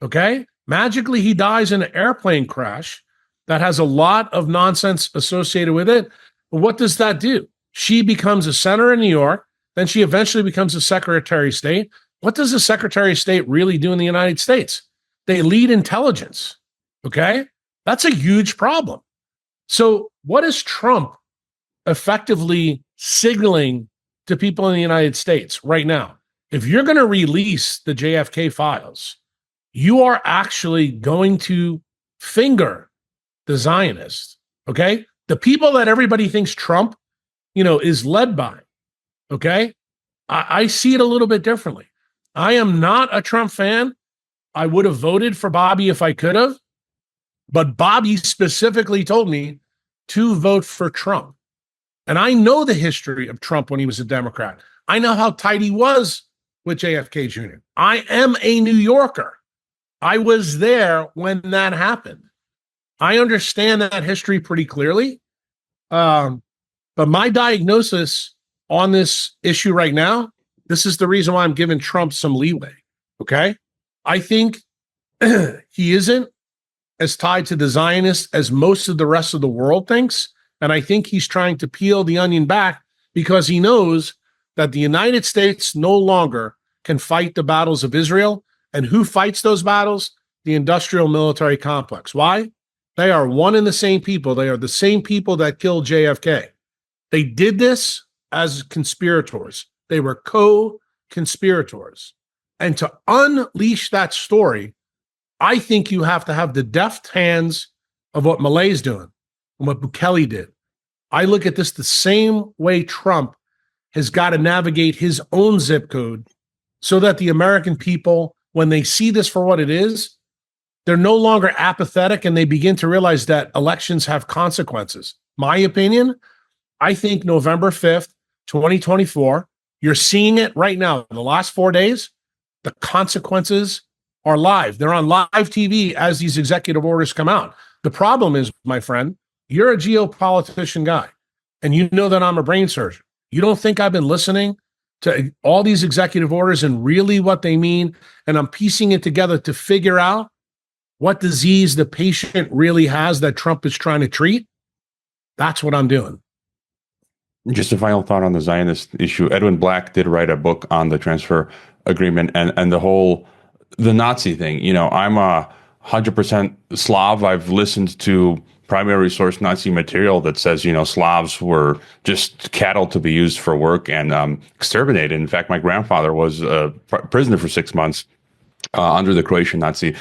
S2: Okay? Magically, he dies in an airplane crash that has a lot of nonsense associated with it. But what does that do? She becomes a senator in New York. Then she eventually becomes a Secretary of State. What does the Secretary of State really do in the United States? They lead intelligence. Okay? That's a huge problem. So what is Trump effectively signaling to people in the United States right now? If you're going to release the JFK files, you are actually going to finger the Zionists. Okay? The people that everybody thinks Trump, is led by. Okay? I see it a little bit differently. I am not a Trump fan. I would have voted for Bobby if I could have, but Bobby specifically told me to vote for Trump. And I know the history of Trump when he was a Democrat. I know how tight he was with JFK Jr. I am a New Yorker. I was there when that happened. I understand that history pretty clearly. But my diagnosis on this issue right now, this is the reason why I'm giving Trump some leeway. Okay? I think he isn't as tied to the Zionists as most of the rest of the world thinks. And I think he's trying to peel the onion back because he knows that the United States no longer can fight the battles of Israel. And who fights those battles? The industrial military complex. Why? They are one and the same people. They are the same people that killed JFK. They did this as conspirators. They were co-conspirators. And to unleash that story, I think you have to have the deft hands of what Malay's doing and what Bukele did. I look at this the same way Trump has got to navigate his own zip code so that the American people, when they see this for what it is, they're no longer apathetic and they begin to realize that elections have consequences. My opinion, I think November 5th, 2024, you're seeing it right now. In the last 4 days, the consequences are live. They're on live TV as these executive orders come out. The problem is, my friend, you're a geopolitician guy, and you know that I'm a brain surgeon. You don't think I've been listening to all these executive orders and really what they mean, and I'm piecing it together to figure out what disease the patient really has that Trump is trying to treat? That's what I'm doing.
S1: Just a final thought on the Zionist issue. Edwin Black did write a book on the transfer agreement and the Nazi thing. I'm a 100% Slav. I've listened to primary source Nazi material that says, Slavs were just cattle to be used for work and exterminated. In fact, my grandfather was a prisoner for 6 months under the Croatian Nazi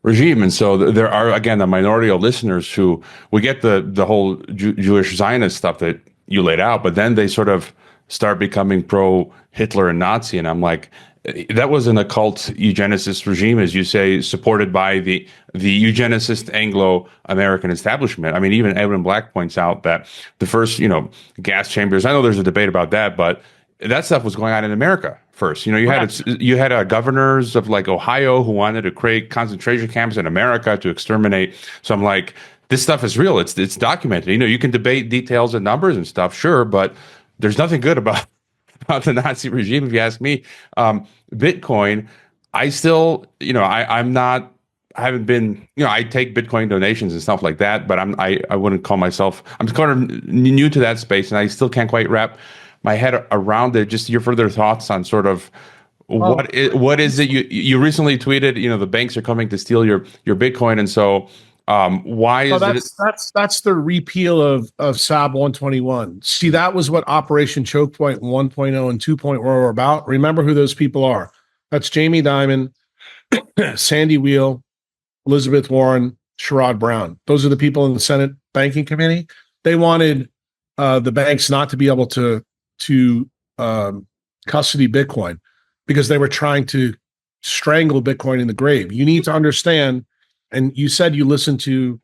S1: regime. And so there are, again, the minority of listeners who, we get the whole Jewish Zionist stuff that you laid out, but then they sort of start becoming pro-Hitler and Nazi. And I'm like, that was an occult eugenicist regime, as you say, supported by the eugenicist Anglo-American establishment. I mean, even Edwin Black points out that the first, gas chambers, I know there's a debate about that, but that stuff was going on in America first. You had governors of like Ohio who wanted to create concentration camps in America to exterminate. So I'm like, this stuff is real. It's documented. You can debate details and numbers and stuff, sure, but there's nothing good about the Nazi regime, if you ask me. Bitcoin, I still, I'm not, I haven't been, I take Bitcoin donations and stuff like that, but I wouldn't call myself, I'm kind of new to that space, and I still can't quite wrap my head around it. Just your further thoughts on sort of what is it you recently tweeted, the banks are coming to steal your Bitcoin. And so why is
S2: that's the repeal of SAB 121. See, that was what Operation Choke Point 1.0 and 2.0 were about. Remember who those people are. That's Jamie Dimon, Sandy Wheel, Elizabeth Warren, Sherrod Brown. Those are the people in the Senate Banking Committee. They wanted the banks not to be able to custody Bitcoin because they were trying to strangle Bitcoin in the grave. You need to understand, and you said you listened to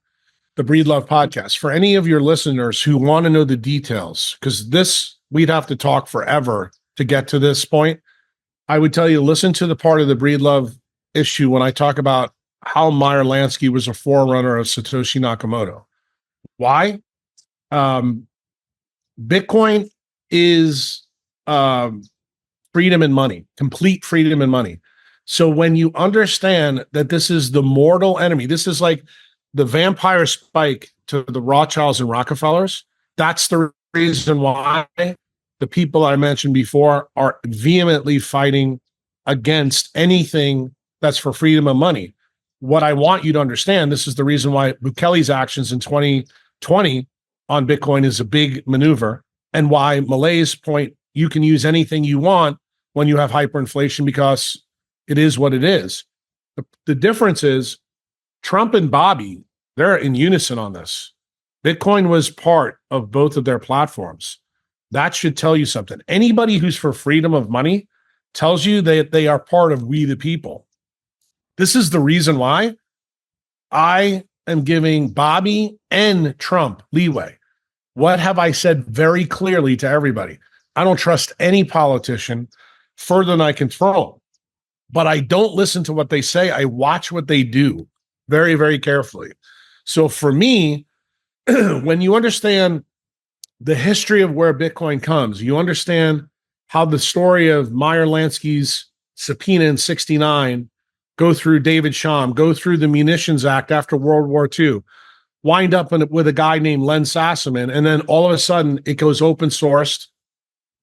S2: the Breedlove podcast. For any of your listeners who want to know the details, because we'd have to talk forever to get to this point, I would tell you, listen to the part of the Breedlove issue when I talk about how Meyer Lansky was a forerunner of Satoshi Nakamoto. Why? Bitcoin is freedom and money, complete freedom and money. So when you understand that this is the mortal enemy, this is like the vampire spike to the Rothschilds and Rockefellers. That's the reason why the people I mentioned before are vehemently fighting against anything that's for freedom of money. What I want you to understand, this is the reason why Bukele's actions in 2020 on Bitcoin is a big maneuver, and why Malay's point, you can use anything you want when you have hyperinflation because it is what it is. The difference is Trump and Bobby, they're in unison on this. Bitcoin was part of both of their platforms. That should tell you something. Anybody who's for freedom of money tells you that they are part of we the people. This is the reason why I am giving Bobby and Trump leeway. What have I said very clearly to everybody? I don't trust any politician further than I can throw. But I don't listen to what they say. I watch what they do very, very carefully. So for me, when you understand the history of where Bitcoin comes, you understand how the story of Meyer Lansky's subpoena in 1969, go through David Shum, go through the Munitions Act after World War II, wind up with a guy named Len Sassaman, and then all of a sudden it goes open sourced,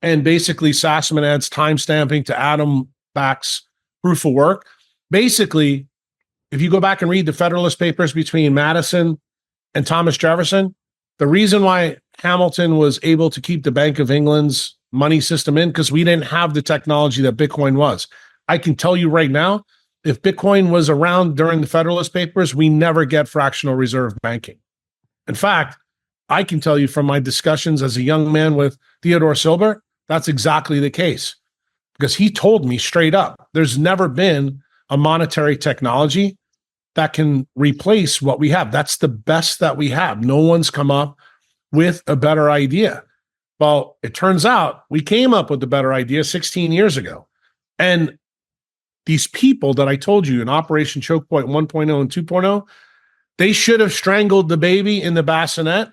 S2: and basically Sassaman adds timestamping to Adam Back's proof of work. Basically, if you go back and read the Federalist Papers between Madison and Thomas Jefferson, the reason why Hamilton was able to keep the Bank of England's money system in, because we didn't have the technology that Bitcoin was. I can tell you right now, if Bitcoin was around during the Federalist Papers, we never get fractional reserve banking. In fact, I can tell you from my discussions as a young man with Theodore Silber, that's exactly the case. Because he told me straight up, there's never been a monetary technology that can replace what we have. That's the best that we have. No one's come up with a better idea. Well, it turns out we came up with the better idea 16 years ago. And these people that I told you in Operation Choke Point 1.0 and 2.0, they should have strangled the baby in the bassinet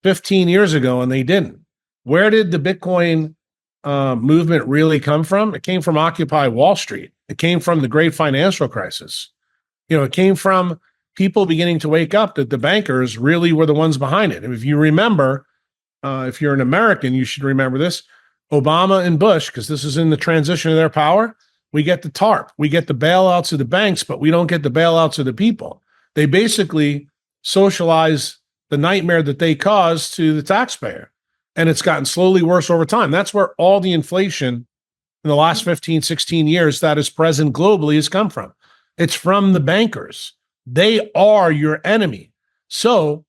S2: 15 years ago, and they didn't. Where did the Bitcoin movement really come from? It came from Occupy Wall Street. It came from the great financial crisis. It came from people beginning to wake up that the bankers really were the ones behind it. And if you remember, if you're an American, you should remember this, Obama and Bush, because this is in the transition of their power, we get the TARP, we get the bailouts of the banks, but we don't get the bailouts of the people. They basically socialize the nightmare that they cause to the taxpayer. And it's gotten slowly worse over time. That's where all the inflation in the last 15, 16 years that is present globally has come from. It's from the bankers. They are your enemy. So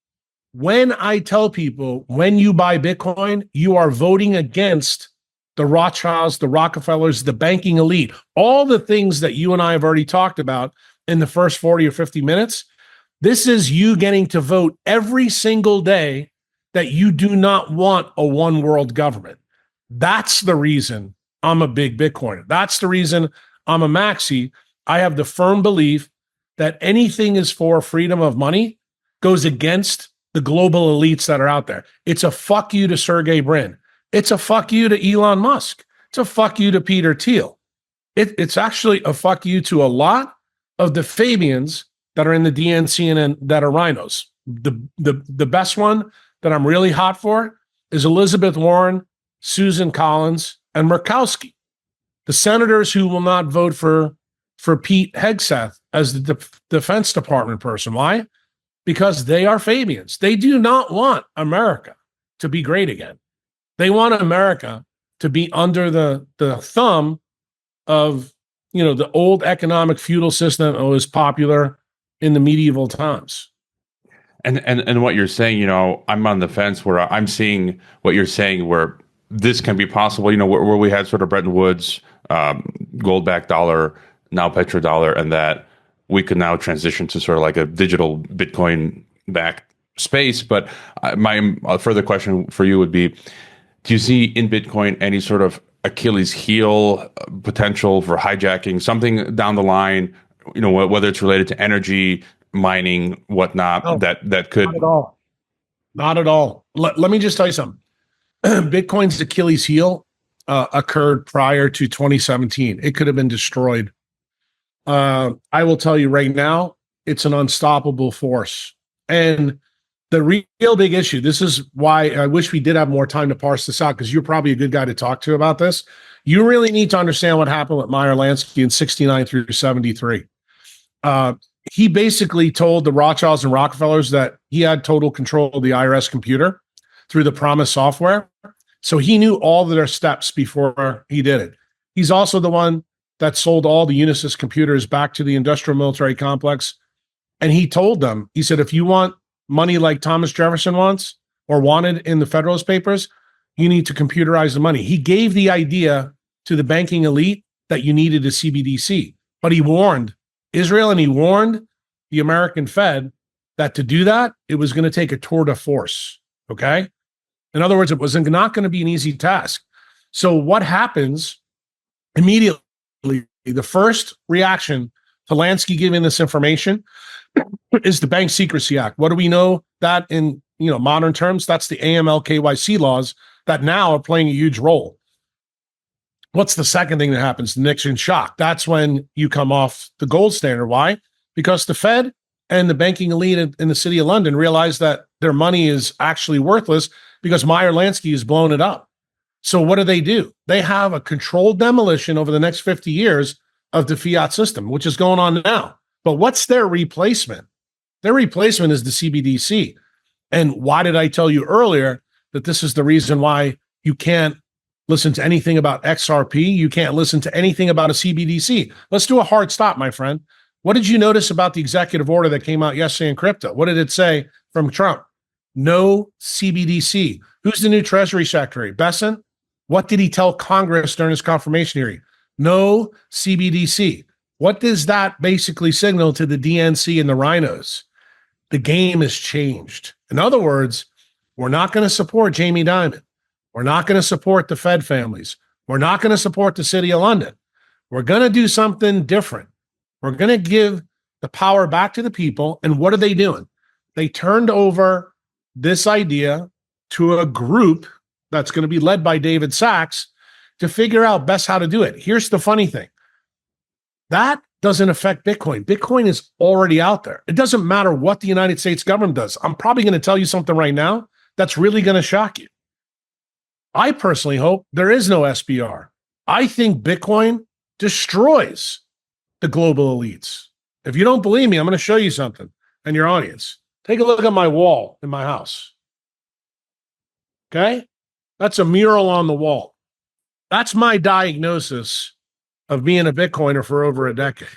S2: when I tell people, when you buy Bitcoin, you are voting against the Rothschilds, the Rockefellers, the banking elite, all the things that you and I have already talked about in the first 40 or 50 minutes. This is you getting to vote every single day that you do not want a one world government. That's the reason I'm a big Bitcoiner. That's the reason I'm a maxi. I have the firm belief that anything is for freedom of money goes against the global elites that are out there. It's a fuck you to Sergey Brin. It's a fuck you to Elon Musk. It's a fuck you to Peter Thiel. It's actually a fuck you to a lot of the Fabians that are in the DNC and that are rhinos. The best one that I'm really hot for is Elizabeth Warren, Susan Collins, and Murkowski, the senators who will not vote for Pete Hegseth as the Defense Department person. Why? Because they are Fabians. They do not want America to be great again. They want America to be under the thumb of, the old economic feudal system that was popular in the medieval times.
S1: And what you're saying, I'm on the fence where I'm seeing what you're saying, where this can be possible, where we had sort of Bretton Woods, gold-backed dollar, now petrodollar, and that we could now transition to sort of like a digital Bitcoin-backed space. But my further question for you would be, do you see in Bitcoin any sort of Achilles heel potential for hijacking something down the line, whether it's related to energy, mining, whatnot,
S2: No,
S1: that could...
S2: Not at all. Not at all. Let me just tell you something. Bitcoin's Achilles heel occurred prior to 2017. It could have been destroyed. I will tell you right now, it's an unstoppable force. And the real big issue, this is why I wish we did have more time to parse this out, because you're probably a good guy to talk to about this. You really need to understand what happened with Meyer Lansky in 69 through 73. He basically told the Rothschilds and Rockefellers that he had total control of the IRS computer through the Promise software. So he knew all of their steps before he did it. He's also the one that sold all the Unisys computers back to the industrial military complex. And he told them, he said, if you want money like Thomas Jefferson wants or wanted in the Federalist Papers, you need to computerize the money. He gave the idea to the banking elite that you needed a CBDC, but he warned Israel and he warned the American Fed that to do that, it was going to take a tour de force. Okay. In other words, it was not going to be an easy task. So what happens immediately? The first reaction to Lansky giving this information is the Bank Secrecy Act. What do we know that in modern terms? That's the AML KYC laws that now are playing a huge role. What's the second thing that happens? The Nixon shock. That's when you come off the gold standard. Why? Because the Fed and the banking elite in the city of London realize that their money is actually worthless because Meyer Lansky has blown it up. So what do? They have a controlled demolition over the next 50 years of the fiat system, which is going on now. But what's their replacement? Their replacement is the CBDC. And why did I tell you earlier that this is the reason why you can't listen to anything about XRP? You can't listen to anything about a CBDC. Let's do a hard stop, my friend. What did you notice about the executive order that came out yesterday in crypto? What did it say from Trump? No CBDC. Who's the new Treasury Secretary? Destin? What did he tell Congress during his confirmation hearing? No CBDC. What does that basically signal to the DNC and the rhinos? The game has changed. In other words, we're not going to support Jamie Dimon. We're not going to support the Fed families. We're not going to support the City of London. We're going to do something different. We're going to give the power back to the people. And what are they doing? They turned over this idea to a group that's going to be led by David Sachs to figure out best how to do it. Here's the funny thing. That doesn't affect Bitcoin. Bitcoin is already out there. It doesn't matter what the United States government does. I'm probably going to tell you something right now that's really going to shock you. I personally hope there is no SBR. I think Bitcoin destroys the global elites. If you don't believe me, I'm going to show you something and your audience. Take a look at my wall in my house. Okay? That's a mural on the wall. That's my diagnosis of being a Bitcoiner for over a decade.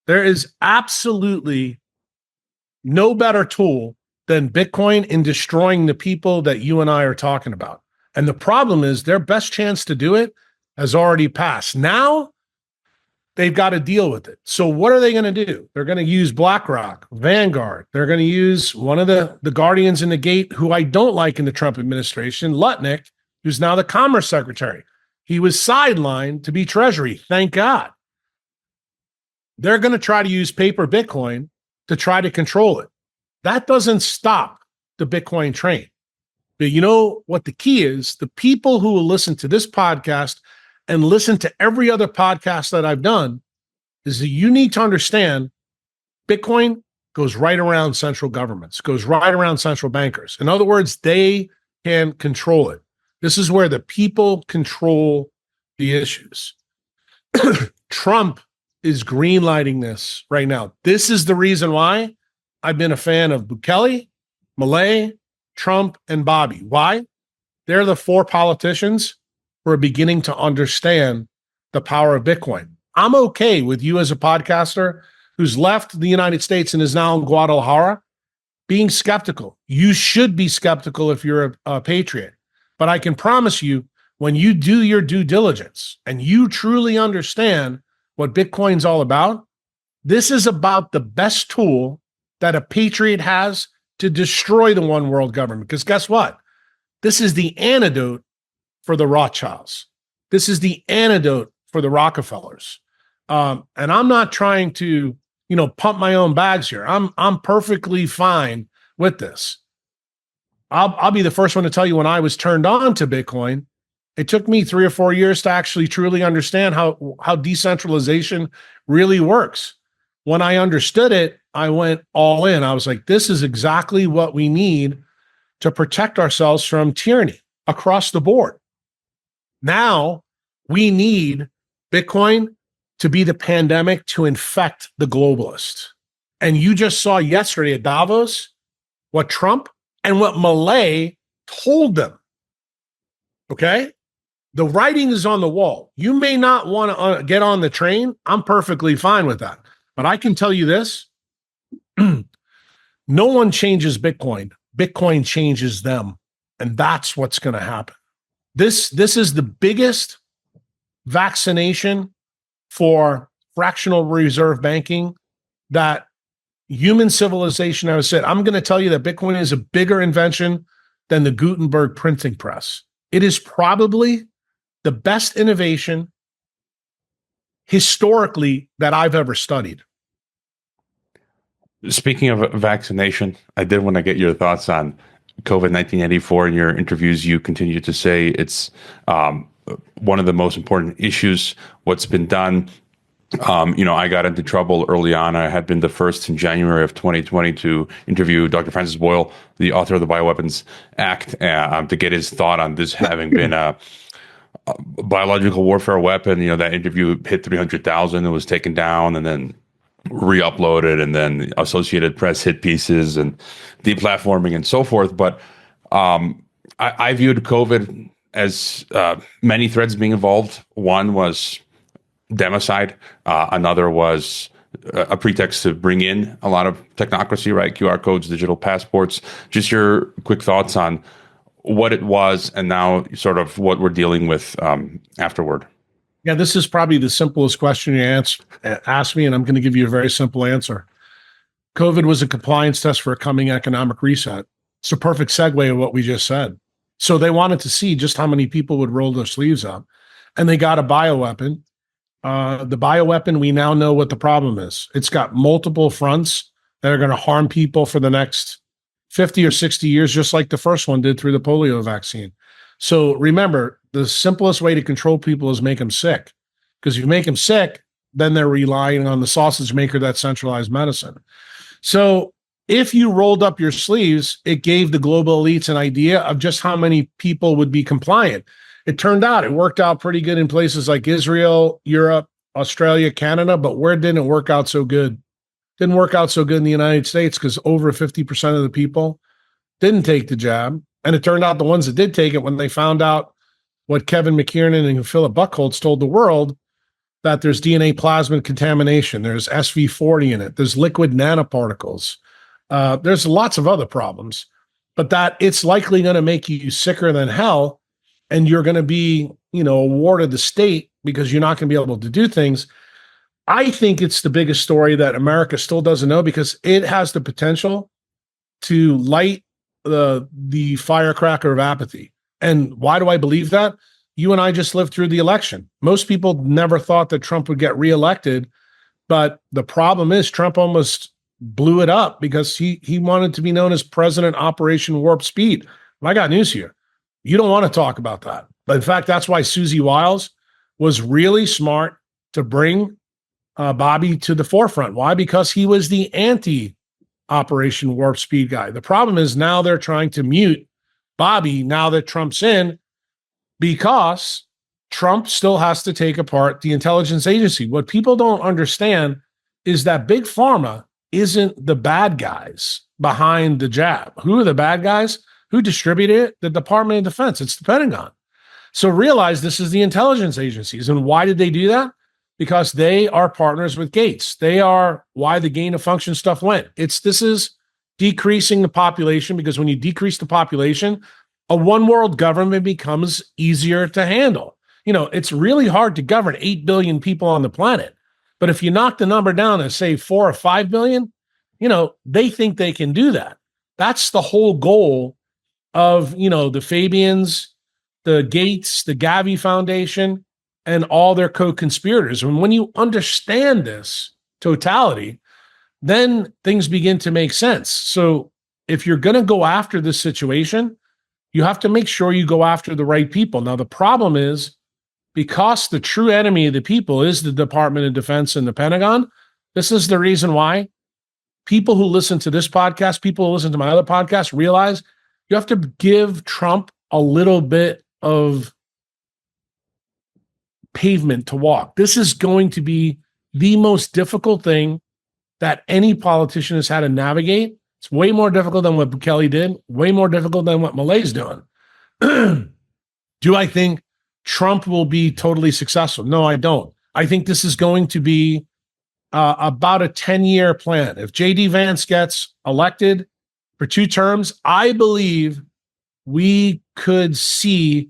S2: There is absolutely no better tool than Bitcoin in destroying the people that you and I are talking about. And the problem is their best chance to do it has already passed. Now they've got to deal with it. So what are they going to do? They're going to use BlackRock, Vanguard. They're going to use one of the guardians in the gate who I don't like in the Trump administration, Lutnick, who's now the Commerce Secretary. He was sidelined to be Treasury. Thank God. They're going to try to use paper Bitcoin to try to control it. That doesn't stop the Bitcoin train. But you know what the key is? The people who will listen to this podcast and listen to every other podcast that I've done is that you need to understand Bitcoin goes right around central governments, goes right around central bankers. In other words, they can control it. This is where the people control the issues. Trump is greenlighting this right now. This is the reason why I've been a fan of Bukele, Milei, Trump, and Bobby. Why? They're the four politicians who are beginning to understand the power of Bitcoin. I'm okay with you as a podcaster who's left the United States and is now in Guadalajara being skeptical. You should be skeptical if you're a patriot. But I can promise you, when you do your due diligence and you truly understand what Bitcoin's all about, this is about the best tool that a patriot has to destroy the one world government. Because guess what? This is the antidote for the Rothschilds. This is the antidote for the Rockefellers. And I'm not trying to, pump my own bags here. I'm perfectly fine with this. I'll be the first one to tell you when I was turned on to Bitcoin, it took me 3 or 4 years to actually truly understand how decentralization really works. When I understood it, I went all in. I was like, this is exactly what we need to protect ourselves from tyranny across the board. Now we need Bitcoin to be the pandemic to infect the globalists. And you just saw yesterday at Davos what Trump and what Milei told them. Okay? The writing is on the wall. You may not want to get on the train. I'm perfectly fine with that. But I can tell you this. No one changes Bitcoin. Bitcoin changes them. And that's what's going to happen. This is the biggest vaccination for fractional reserve banking that human civilization ever said. I'm going to tell you that Bitcoin is a bigger invention than the Gutenberg printing press. It is probably the best innovation historically that I've ever studied.
S1: Speaking of vaccination, I did want to get your thoughts on COVID-1984. In your interviews, you continue to say it's one of the most important issues, what's been done. I got into trouble early on. I had been the first in January of 2020 to interview Dr. Francis Boyle, the author of the Bioweapons Act, to get his thought on this having been a biological warfare weapon. That interview hit 300,000. It was taken down and then re-uploaded, and then Associated Press hit pieces and deplatforming and so forth. But I viewed COVID as many threads being involved. One was democide. Another was a pretext to bring in a lot of technocracy, right? QR codes, digital passports. Just your quick thoughts on what it was and now sort of what we're dealing with afterward.
S2: Yeah, this is probably the simplest question you ask me, and I'm going to give you a very simple answer. COVID was a compliance test for a coming economic reset. It's a perfect segue of what we just said. So they wanted to see just how many people would roll their sleeves up, and they got a bioweapon. The bioweapon, we now know what the problem is. It's got multiple fronts that are going to harm people for the next 50 or 60 years, just like the first one did through the polio vaccine. So remember, the simplest way to control people is make them sick. Because if you make them sick, then they're relying on the sausage maker that's centralized medicine. So if you rolled up your sleeves, it gave the global elites an idea of just how many people would be compliant. It turned out it worked out pretty good in places like Israel, Europe, Australia, Canada, but where didn't it work out so good? Didn't work out so good in the United States because over 50% of the people didn't take the jab. And it turned out the ones that did take it, when they found out what Kevin McKiernan and Philip Buchholz told the world, that there's DNA plasmid contamination, there's SV40 in it, there's liquid nanoparticles, there's lots of other problems, but that it's likely going to make you sicker than hell, and you're going to be, a ward of the state because you're not going to be able to do things. I think it's the biggest story that America still doesn't know, because it has the potential to light the firecracker of apathy. And why do I believe that? You and I just lived through the election. Most people never thought that Trump would get reelected, but the problem is Trump almost blew it up because he wanted to be known as President Operation Warp Speed. I got news here. You don't want to talk about that. But in fact, that's why Susie Wiles was really smart to bring Bobby to the forefront. Why? Because he was the anti-Operation Warp Speed guy. The problem is now they're trying to mute Bobby now that Trump's in, because Trump still has to take apart the intelligence agency. What people don't understand is that Big Pharma isn't the bad guys behind the jab. Who are the bad guys? Who distributed it? The Department of Defense. It's the Pentagon. So realize this is the intelligence agencies. And why did they do that? Because they are partners with Gates. They are why the gain of function stuff went. This is decreasing the population, because when you decrease the population, a one world government becomes easier to handle. It's really hard to govern 8 billion people on the planet. But if you knock the number down to say 4 or 5 billion, they think they can do that. That's the whole goal of, the Fabians, the Gates, the Gavi Foundation, and all their co-conspirators. And when you understand this totality, then things begin to make sense. So if you're going to go after this situation, you have to make sure you go after the right people. Now, the problem is, because the true enemy of the people is the Department of Defense and the Pentagon, this is the reason why people who listen to this podcast, people who listen to my other podcast, realize you have to give Trump a little bit of pavement to walk. This is going to be the most difficult thing that any politician has had to navigate. It's way more difficult than what Kelly did, way more difficult than what Malay's doing. Do I think Trump will be totally successful? No, I don't. I think this is going to be about a 10-year plan. If J.D. Vance gets elected for 2 terms, I believe we could see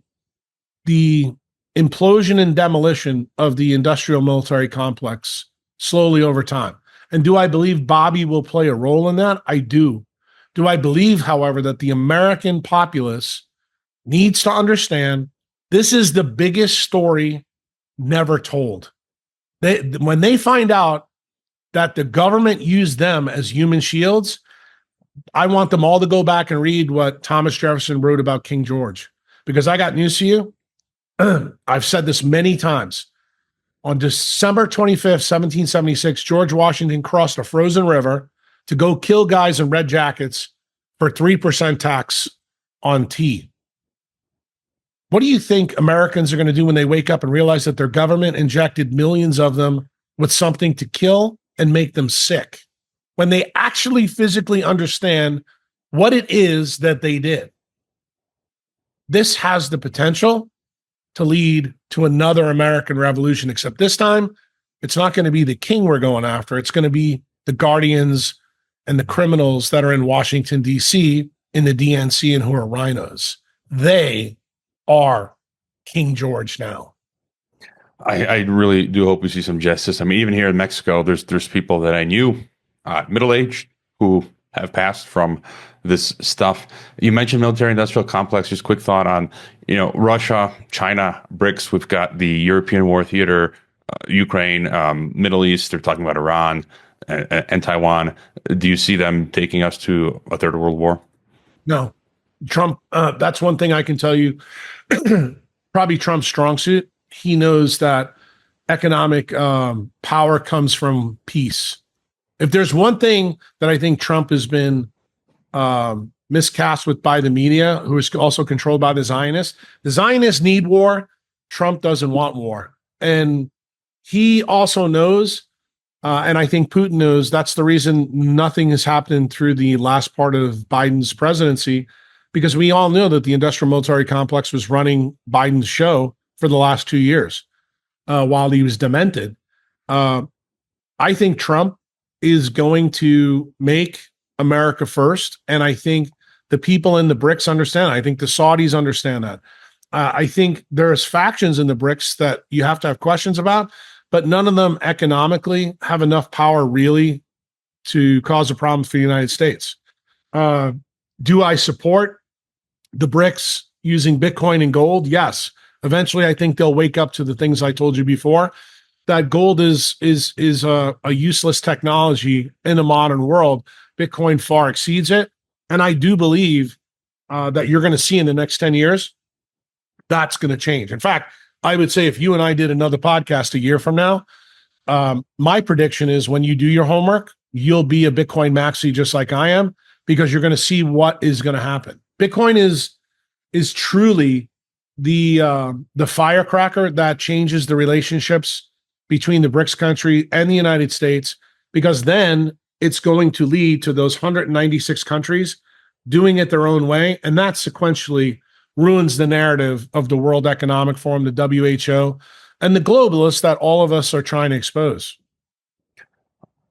S2: the implosion and demolition of the industrial military complex slowly over time. And do I believe Bobby will play a role in that? I do. Do I believe, however, that the American populace needs to understand this is the biggest story never told? When they find out that the government used them as human shields, I want them all to go back and read what Thomas Jefferson wrote about King George, because I got news for you. I've said this many times. On December 25th, 1776, George Washington crossed a frozen river to go kill guys in red jackets for 3% tax on tea. What do you think Americans are going to do when they wake up and realize that their government injected millions of them with something to kill and make them sick? When they actually physically understand what it is that they did. This has the potential to lead to another American revolution, except this time, it's not going to be the king we're going after. It's going to be the guardians and the criminals that are in Washington, D.C., in the DNC, and who are rhinos. They are King George now.
S1: I really do hope we see some justice. I mean, even here in Mexico, there's people that I knew, middle-aged, who have passed from this stuff. You mentioned military-industrial complex. Just quick thought on, Russia, China, BRICS. We've got the European war theater, Ukraine, Middle East. They're talking about Iran and Taiwan. Do you see them taking us to a third world war?
S2: No. Trump, that's one thing I can tell you. Probably Trump's strong suit. He knows that economic power comes from peace. If there's one thing that I think Trump has been miscast with by the media, who is also controlled by the Zionists need war. Trump doesn't want war. And he also knows And I think Putin knows that's the reason nothing has happened through the last part of Biden's presidency, because we all know that the industrial military complex was running Biden's show for the last 2 years while he was demented. I think Trump is going to make America first. And I think the people in the BRICS understand. I think the Saudis understand that. I think there's factions in the BRICS that you have to have questions about, but none of them economically have enough power really to cause a problem for the United States. Do I support the BRICS using Bitcoin and gold? Yes. Eventually, I think they'll wake up to the things I told you before, that gold is a useless technology in a modern world. Bitcoin far exceeds it. And I do believe that you're going to see in the next 10 years, that's going to change. In fact, I would say if you and I did another podcast a year from now, my prediction is when you do your homework, you'll be a Bitcoin maxi just like I am, because you're going to see what is going to happen. Bitcoin is truly the firecracker that changes the relationships between the BRICS country and the United States, because then it's going to lead to those 196 countries doing it their own way. And that sequentially ruins the narrative of the World Economic Forum, the WHO, and the globalists that all of us are trying to expose.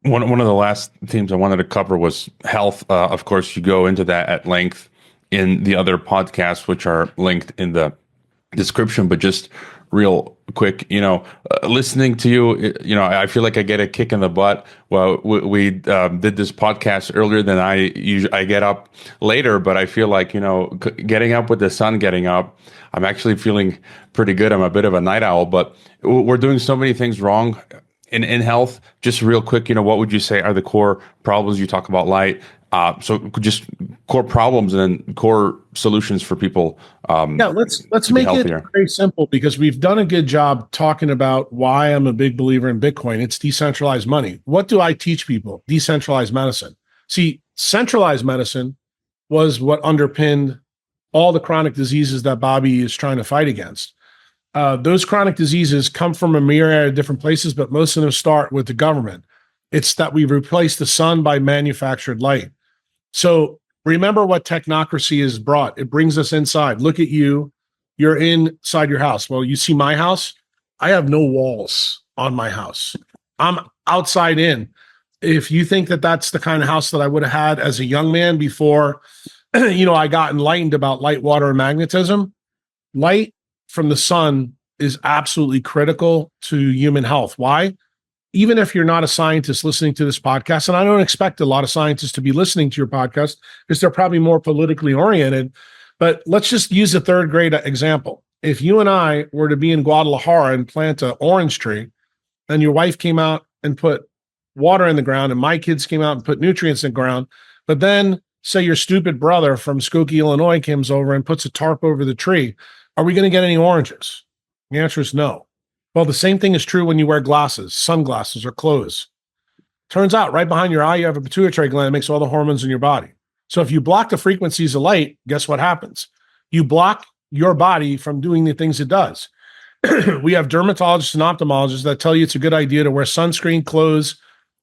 S1: One of the last themes I wanted to cover was health. Of course, you go into that at length in the other podcasts, which are linked in the description, but just real quick, listening to you, I feel like I get a kick in the butt. Well, we did this podcast earlier than I get up later, but I feel like, getting up with the sun getting up, I'm actually feeling pretty good. I'm a bit of a night owl, but we're doing so many things wrong in health. Just real quick, what would you say are the core problems? You talk about light. So just core problems and core solutions for people.
S2: Let's make it very simple, because we've done a good job talking about why I'm a big believer in Bitcoin. It's decentralized money. What do I teach people? Decentralized medicine. See, centralized medicine was what underpinned all the chronic diseases that Bobby is trying to fight against. Those chronic diseases come from a myriad of different places, but most of them start with the government. It's that we've replaced the sun by manufactured light. So remember what technocracy has brought. It brings us inside. Look at you. You're inside your house. Well, you see my house. I have no walls on my house. I'm outside in. If you think that that's the kind of house that I would have had as a young man before, I got enlightened about light, water, and magnetism, light from the sun is absolutely critical to human health. Why? Even if you're not a scientist listening to this podcast, and I don't expect a lot of scientists to be listening to your podcast because they're probably more politically oriented, but let's just use a third grade example. If you and I were to be in Guadalajara and plant an orange tree, and your wife came out and put water in the ground, and my kids came out and put nutrients in the ground, but then say your stupid brother from Skokie, Illinois comes over and puts a tarp over the tree, are we going to get any oranges? The answer is no. Well, the same thing is true when you wear glasses, sunglasses, or clothes. Turns out right behind your eye, you have a pituitary gland that makes all the hormones in your body. So if you block the frequencies of light, guess what happens? You block your body from doing the things it does. We have dermatologists and ophthalmologists that tell you it's a good idea to wear sunscreen, clothes,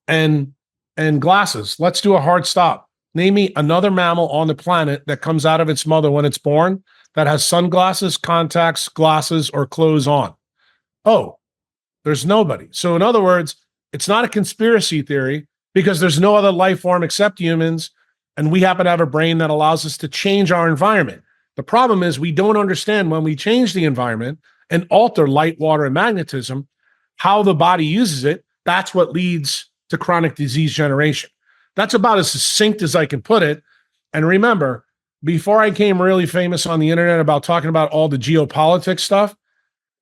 S2: and glasses. Let's do a hard stop. Name me another mammal on the planet that comes out of its mother when it's born that has sunglasses, contacts, glasses, or clothes on. Oh, there's nobody. So in other words, it's not a conspiracy theory, because there's no other life form except humans, and we happen to have a brain that allows us to change our environment. The problem is we don't understand when we change the environment and alter light, water, and magnetism, how the body uses it. That's what leads to chronic disease generation. That's about as succinct as I can put it. And remember, before I became really famous on the internet about talking about all the geopolitics stuff,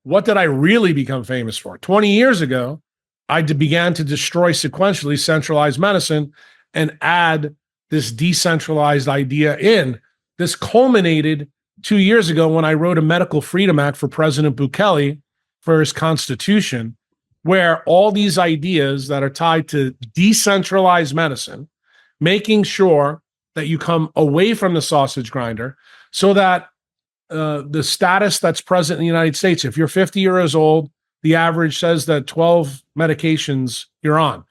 S2: what did I really become famous for? 20 years ago, I began to destroy sequentially centralized medicine and add this decentralized idea in. This culminated 2 years ago when I wrote a Medical Freedom Act for President Bukele for his constitution, where all these ideas that are tied to decentralized medicine, making sure that you come away from the sausage grinder, so that the status that's present in the United States, if you're 50 years old, the average says that 12 medications you're on.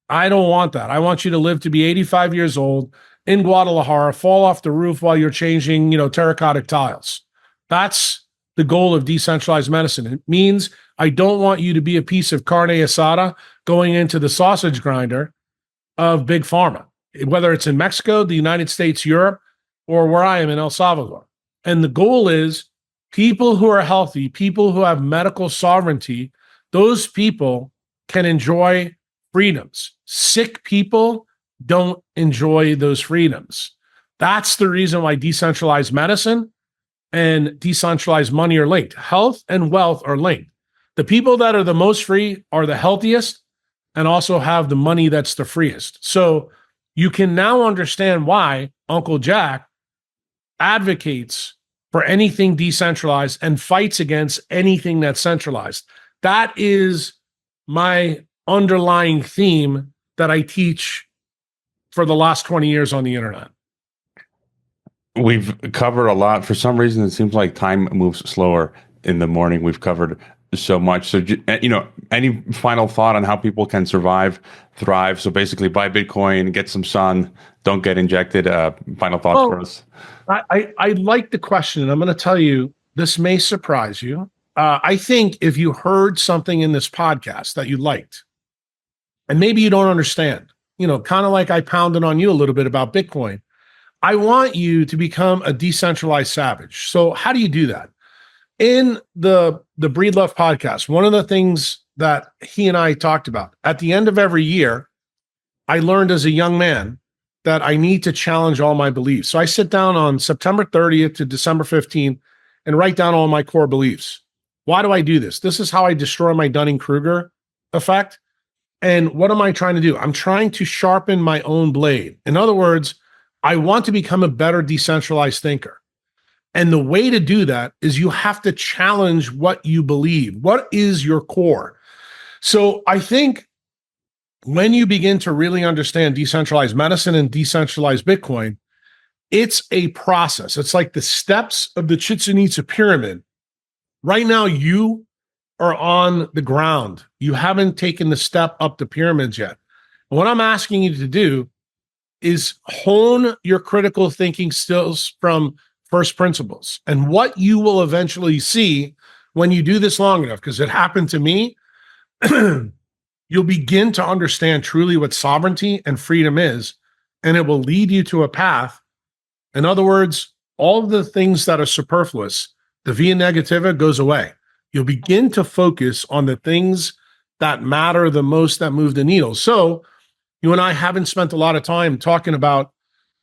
S2: I don't want that. I want you to live to be 85 years old in Guadalajara, fall off the roof while you're changing, terracotta tiles. That's the goal of decentralized medicine. It means I don't want you to be a piece of carne asada going into the sausage grinder of big pharma, whether it's in Mexico, the United States, Europe, or where I am in El Salvador. And the goal is people who are healthy, people who have medical sovereignty, those people can enjoy freedoms. Sick people don't enjoy those freedoms. That's the reason why decentralized medicine and decentralized money are linked. Health and wealth are linked. The people that are the most free are the healthiest and also have the money that's the freest. So you can now understand why Uncle Jack advocates for anything decentralized and fights against anything that's centralized. That is my underlying theme that I teach for the last 20 years on the internet.
S1: We've covered a lot. For some reason, it seems like time moves slower in the morning. We've covered so much. So, any final thought on how people can survive, thrive? So basically buy Bitcoin, get some sun, don't get injected. Final thoughts for us?
S2: I like the question, and I'm going to tell you, this may surprise you. I think if you heard something in this podcast that you liked, and maybe you don't understand, kind of like I pounded on you a little bit about Bitcoin, I want you to become a decentralized savage. So how do you do that? In the Breed Love podcast, one of the things that he and I talked about, at the end of every year, I learned as a young man that I need to challenge all my beliefs. So I sit down on September 30th to December 15th and write down all my core beliefs. Why do I do this? This is how I destroy my Dunning-Kruger effect. And what am I trying to do? I'm trying to sharpen my own blade. In other words, I want to become a better decentralized thinker. And the way to do that is you have to challenge what you believe. What is your core? So I think when you begin to really understand decentralized medicine and decentralized Bitcoin, it's a process. It's like the steps of the Chichen Itza pyramid. Right now, you are on the ground. You haven't taken the step up the pyramids yet. And what I'm asking you to do is hone your critical thinking skills from first principles. And what you will eventually see when you do this long enough, because it happened to me, you'll begin to understand truly what sovereignty and freedom is, and it will lead you to a path. In other words, all of the things that are superfluous, the via negativa goes away. You'll begin to focus on the things that matter the most, that move the needle. So you and I haven't spent a lot of time talking about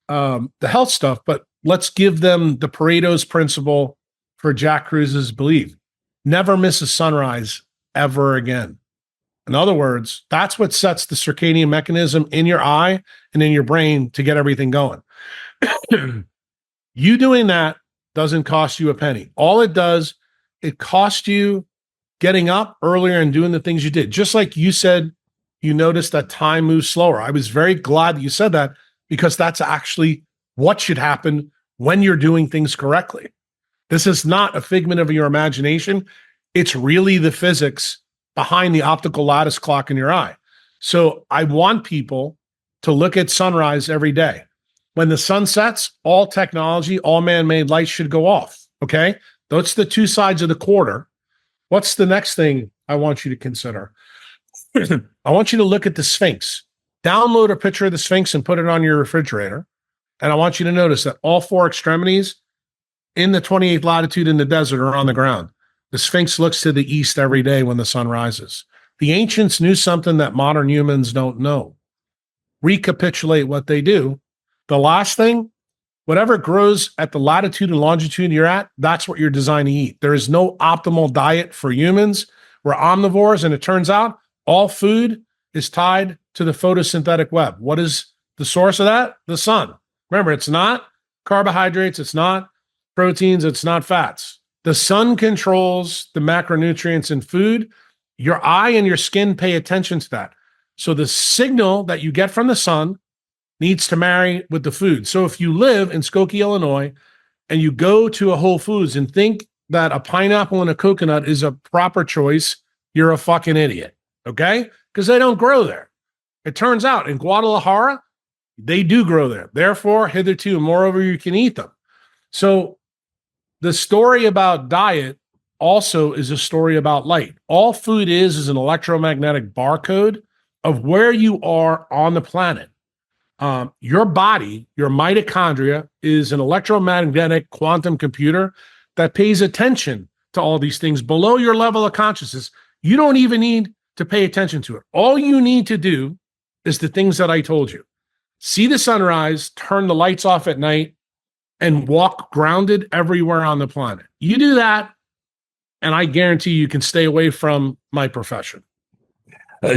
S2: the health stuff, but let's give them the Pareto's principle for Jack Kruse's belief. Never miss a sunrise ever again. In other words, that's what sets the circadian mechanism in your eye and in your brain to get everything going. You doing that doesn't cost you a penny. All it does, it costs you getting up earlier and doing the things you did. Just like you said, you noticed that time moves slower. I was very glad that you said that, because that's actually what should happen when you're doing things correctly. This is not a figment of your imagination. It's really the physics behind the optical lattice clock in your eye. So I want people to look at sunrise every day. When the sun sets, all technology, all man-made lights should go off, okay? That's the two sides of the quarter. What's the next thing I want you to consider? I want you to look at the Sphinx. Download a picture of the Sphinx and put it on your refrigerator. And I want you to notice that all four extremities in the 28th latitude in the desert are on the ground. The Sphinx looks to the east every day when the sun rises. The ancients knew something that modern humans don't know. Recapitulate what they do. The last thing, whatever grows at the latitude and longitude you're at, that's what you're designed to eat. There is no optimal diet for humans. We're omnivores, and it turns out all food is tied to the photosynthetic web. What is the source of that? The sun. Remember, it's not carbohydrates, it's not proteins, it's not fats. The sun controls the macronutrients in food. Your eye and your skin pay attention to that. So the signal that you get from the sun needs to marry with the food. So if you live in Skokie, Illinois, and you go to a Whole Foods and think that a pineapple and a coconut is a proper choice, you're a fucking idiot, okay? Because they don't grow there. It turns out in Guadalajara, they do grow there. Therefore, hitherto, moreover, you can eat them. So the story about diet also is a story about light. All food is an electromagnetic barcode of where you are on the planet. Your body, your mitochondria, is an electromagnetic quantum computer that pays attention to all these things below your level of consciousness. You don't even need to pay attention to it. All you need to do is the things that I told you. See the sunrise, turn the lights off at night, and walk grounded everywhere on the planet. You do that, and I guarantee you can stay away from my profession.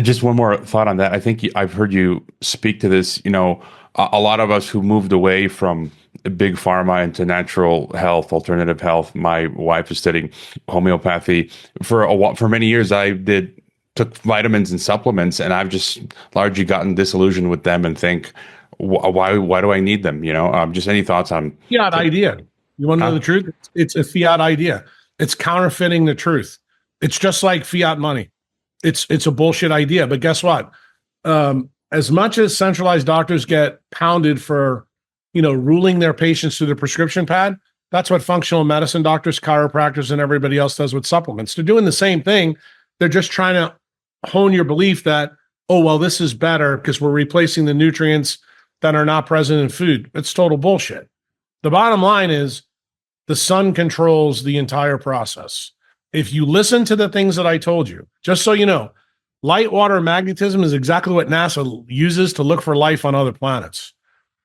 S1: Just one more thought on that. I think I've heard you speak to this. A lot of us who moved away from big pharma into natural health, alternative health. My wife is studying homeopathy. For many years, took vitamins and supplements, and I've just largely gotten disillusioned with them and think, why do I need them? Just any thoughts on
S2: fiat idea? You want to know the truth? It's a fiat idea. It's counterfeiting the truth. It's just like fiat money. It's a bullshit idea. But guess what? As much as centralized doctors get pounded for, ruling their patients through the prescription pad, that's what functional medicine doctors, chiropractors, and everybody else does with supplements. They're doing the same thing. They're just trying to hone your belief that, oh, well, this is better because we're replacing the nutrients that are not present in food. It's total bullshit. The bottom line is the sun controls the entire process. If you listen to the things that I told you, just so you know, light, water, magnetism is exactly what NASA uses to look for life on other planets.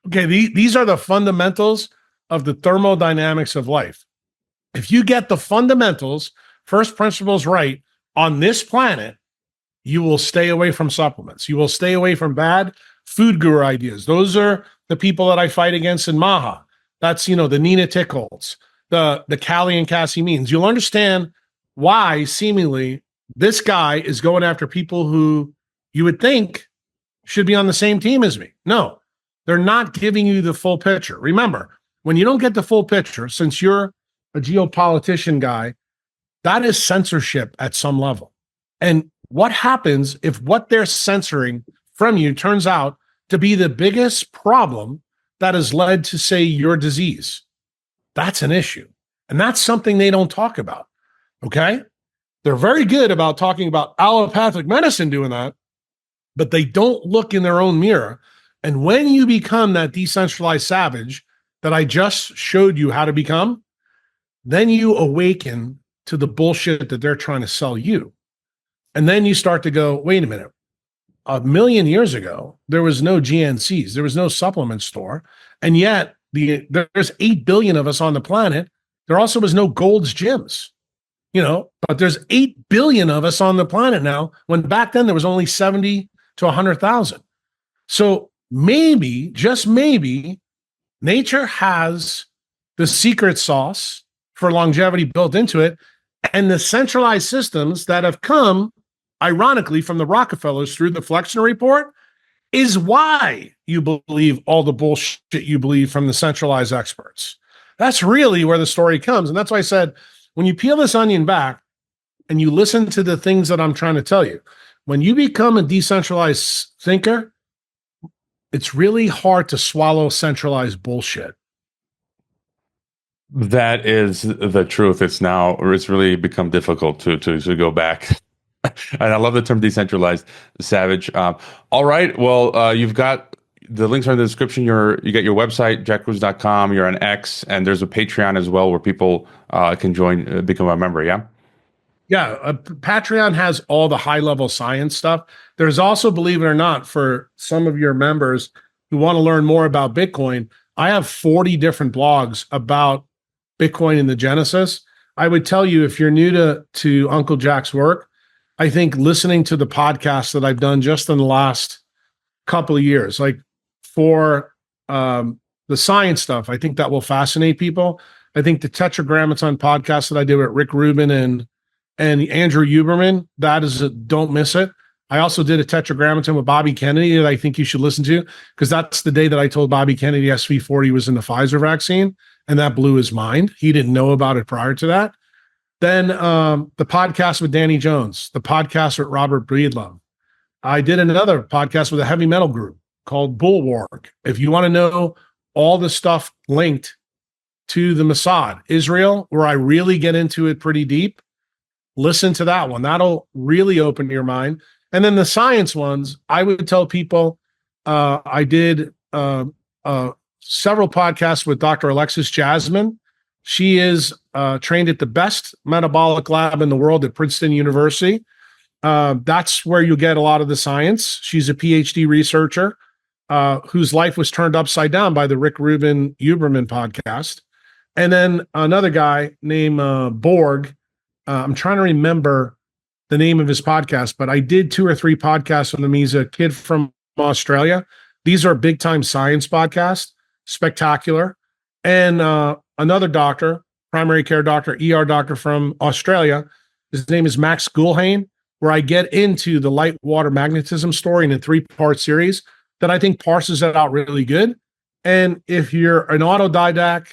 S2: Okay, these are the fundamentals of the thermodynamics of life. If you get the fundamentals, first principles right on this planet, you will stay away from supplements. You will stay away from bad food guru ideas. Those are the people that I fight against in Maha. That's, the Nina Tickles, the Callie and Cassie Means. You'll understand why seemingly this guy is going after people who you would think should be on the same team as me. No, they're not giving you the full picture. Remember, when you don't get the full picture, since you're a geopolitician guy, that is censorship at some level. And what happens if what they're censoring from you turns out to be the biggest problem that has led to, say, your disease? That's an issue. And that's something they don't talk about. Okay? They're very good about talking about allopathic medicine doing that, but they don't look in their own mirror. And when you become that decentralized savage that I just showed you how to become, then you awaken to the bullshit that they're trying to sell you. And then you start to go, wait a minute. 1,000,000 years ago, there was no GNCs. There was no supplement store. And yet there's 8 billion of us on the planet. There also was no Gold's Gyms. But there's 8 billion of us on the planet now, when back then there was only 70 to 100,000. So maybe, just maybe, nature has the secret sauce for longevity built into it, and the centralized systems that have come, ironically, from the Rockefellers through the Flexner Report is why you believe all the bullshit you believe from the centralized experts. That's really where the story comes. And that's why I said, when you peel this onion back and you listen to the things that I'm trying to tell you, when you become a decentralized thinker, it's really hard to swallow centralized bullshit.
S1: That is the truth. It's really become difficult to go back. And I love the term decentralized savage. All right. Well, you've got the links are in the description. You get your website, jackkruse.com. You're on X, and there's a Patreon as well where people can join, become a member. Yeah.
S2: Yeah. Patreon has all the high level science stuff. There's also, believe it or not, for some of your members who want to learn more about Bitcoin, I have 40 different blogs about Bitcoin and the genesis. I would tell you, if you're new to Uncle Jack's work, I think listening to the podcast that I've done just in the last couple of years, like for the science stuff, I think that will fascinate people. I think the Tetragrammaton podcast that I did with Rick Rubin and Andrew Huberman, don't miss it. I also did a Tetragrammaton with Bobby Kennedy that I think you should listen to, because that's the day that I told Bobby Kennedy SV40 was in the Pfizer vaccine, and that blew his mind. He didn't know about it prior to that. Then the podcast with Danny Jones, the podcast with Robert Breedlove, I did another podcast with a heavy metal group called Bulwark. If you want to know all the stuff linked to the Mossad, Israel, where I really get into it pretty deep, listen to that one. That'll really open your mind. And then the science ones, I would tell people I did several podcasts with Dr. Alexis Jasmine. She is trained at the best metabolic lab in the world at Princeton University. That's where you get a lot of the science. She's a PhD researcher whose life was turned upside down by the Rick Rubin Huberman podcast. And then another guy named Borg. I'm trying to remember the name of his podcast, but I did 2 or 3 podcasts with him. He's a kid from Australia. These are big time science podcasts, spectacular. And another doctor, primary care doctor, ER doctor from Australia. His name is Max Gulhane, where I get into the light water magnetism story in a 3-part series that I think parses it out really good. And if you're an autodidact,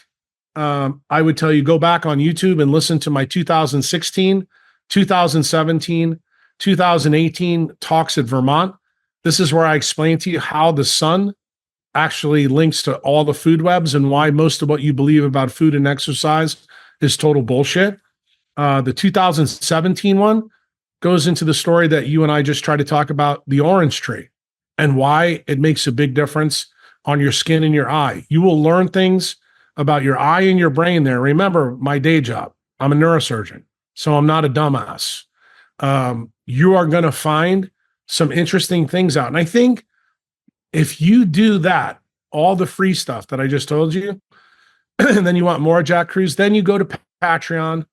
S2: I would tell you go back on YouTube and listen to my 2016, 2017, 2018 talks at Vermont. This is where I explain to you how the sun actually links to all the food webs and why most of what you believe about food and exercise is total bullshit. The 2017 one goes into the story that you and I just tried to talk about, the orange tree, and why it makes a big difference on your skin and your eye. You will learn things about your eye and your brain there. Remember my day job. I'm a neurosurgeon, so I'm not a dumbass. You are going to find some interesting things out. And I think if you do that, all the free stuff that I just told you, and then you want more Jack Kruse, then you go to Patreon,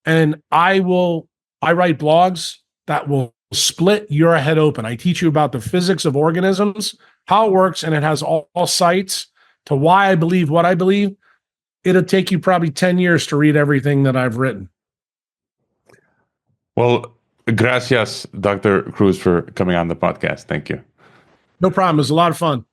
S2: and I write blogs that will split your head open. I teach you about the physics of organisms, how it works, and it has all sites to why I believe what I believe. It'll take you probably 10 years to read everything that I've written.
S1: Well, gracias, Dr. Kruse, for coming on the podcast. Thank you.
S2: No problem. It was a lot of fun.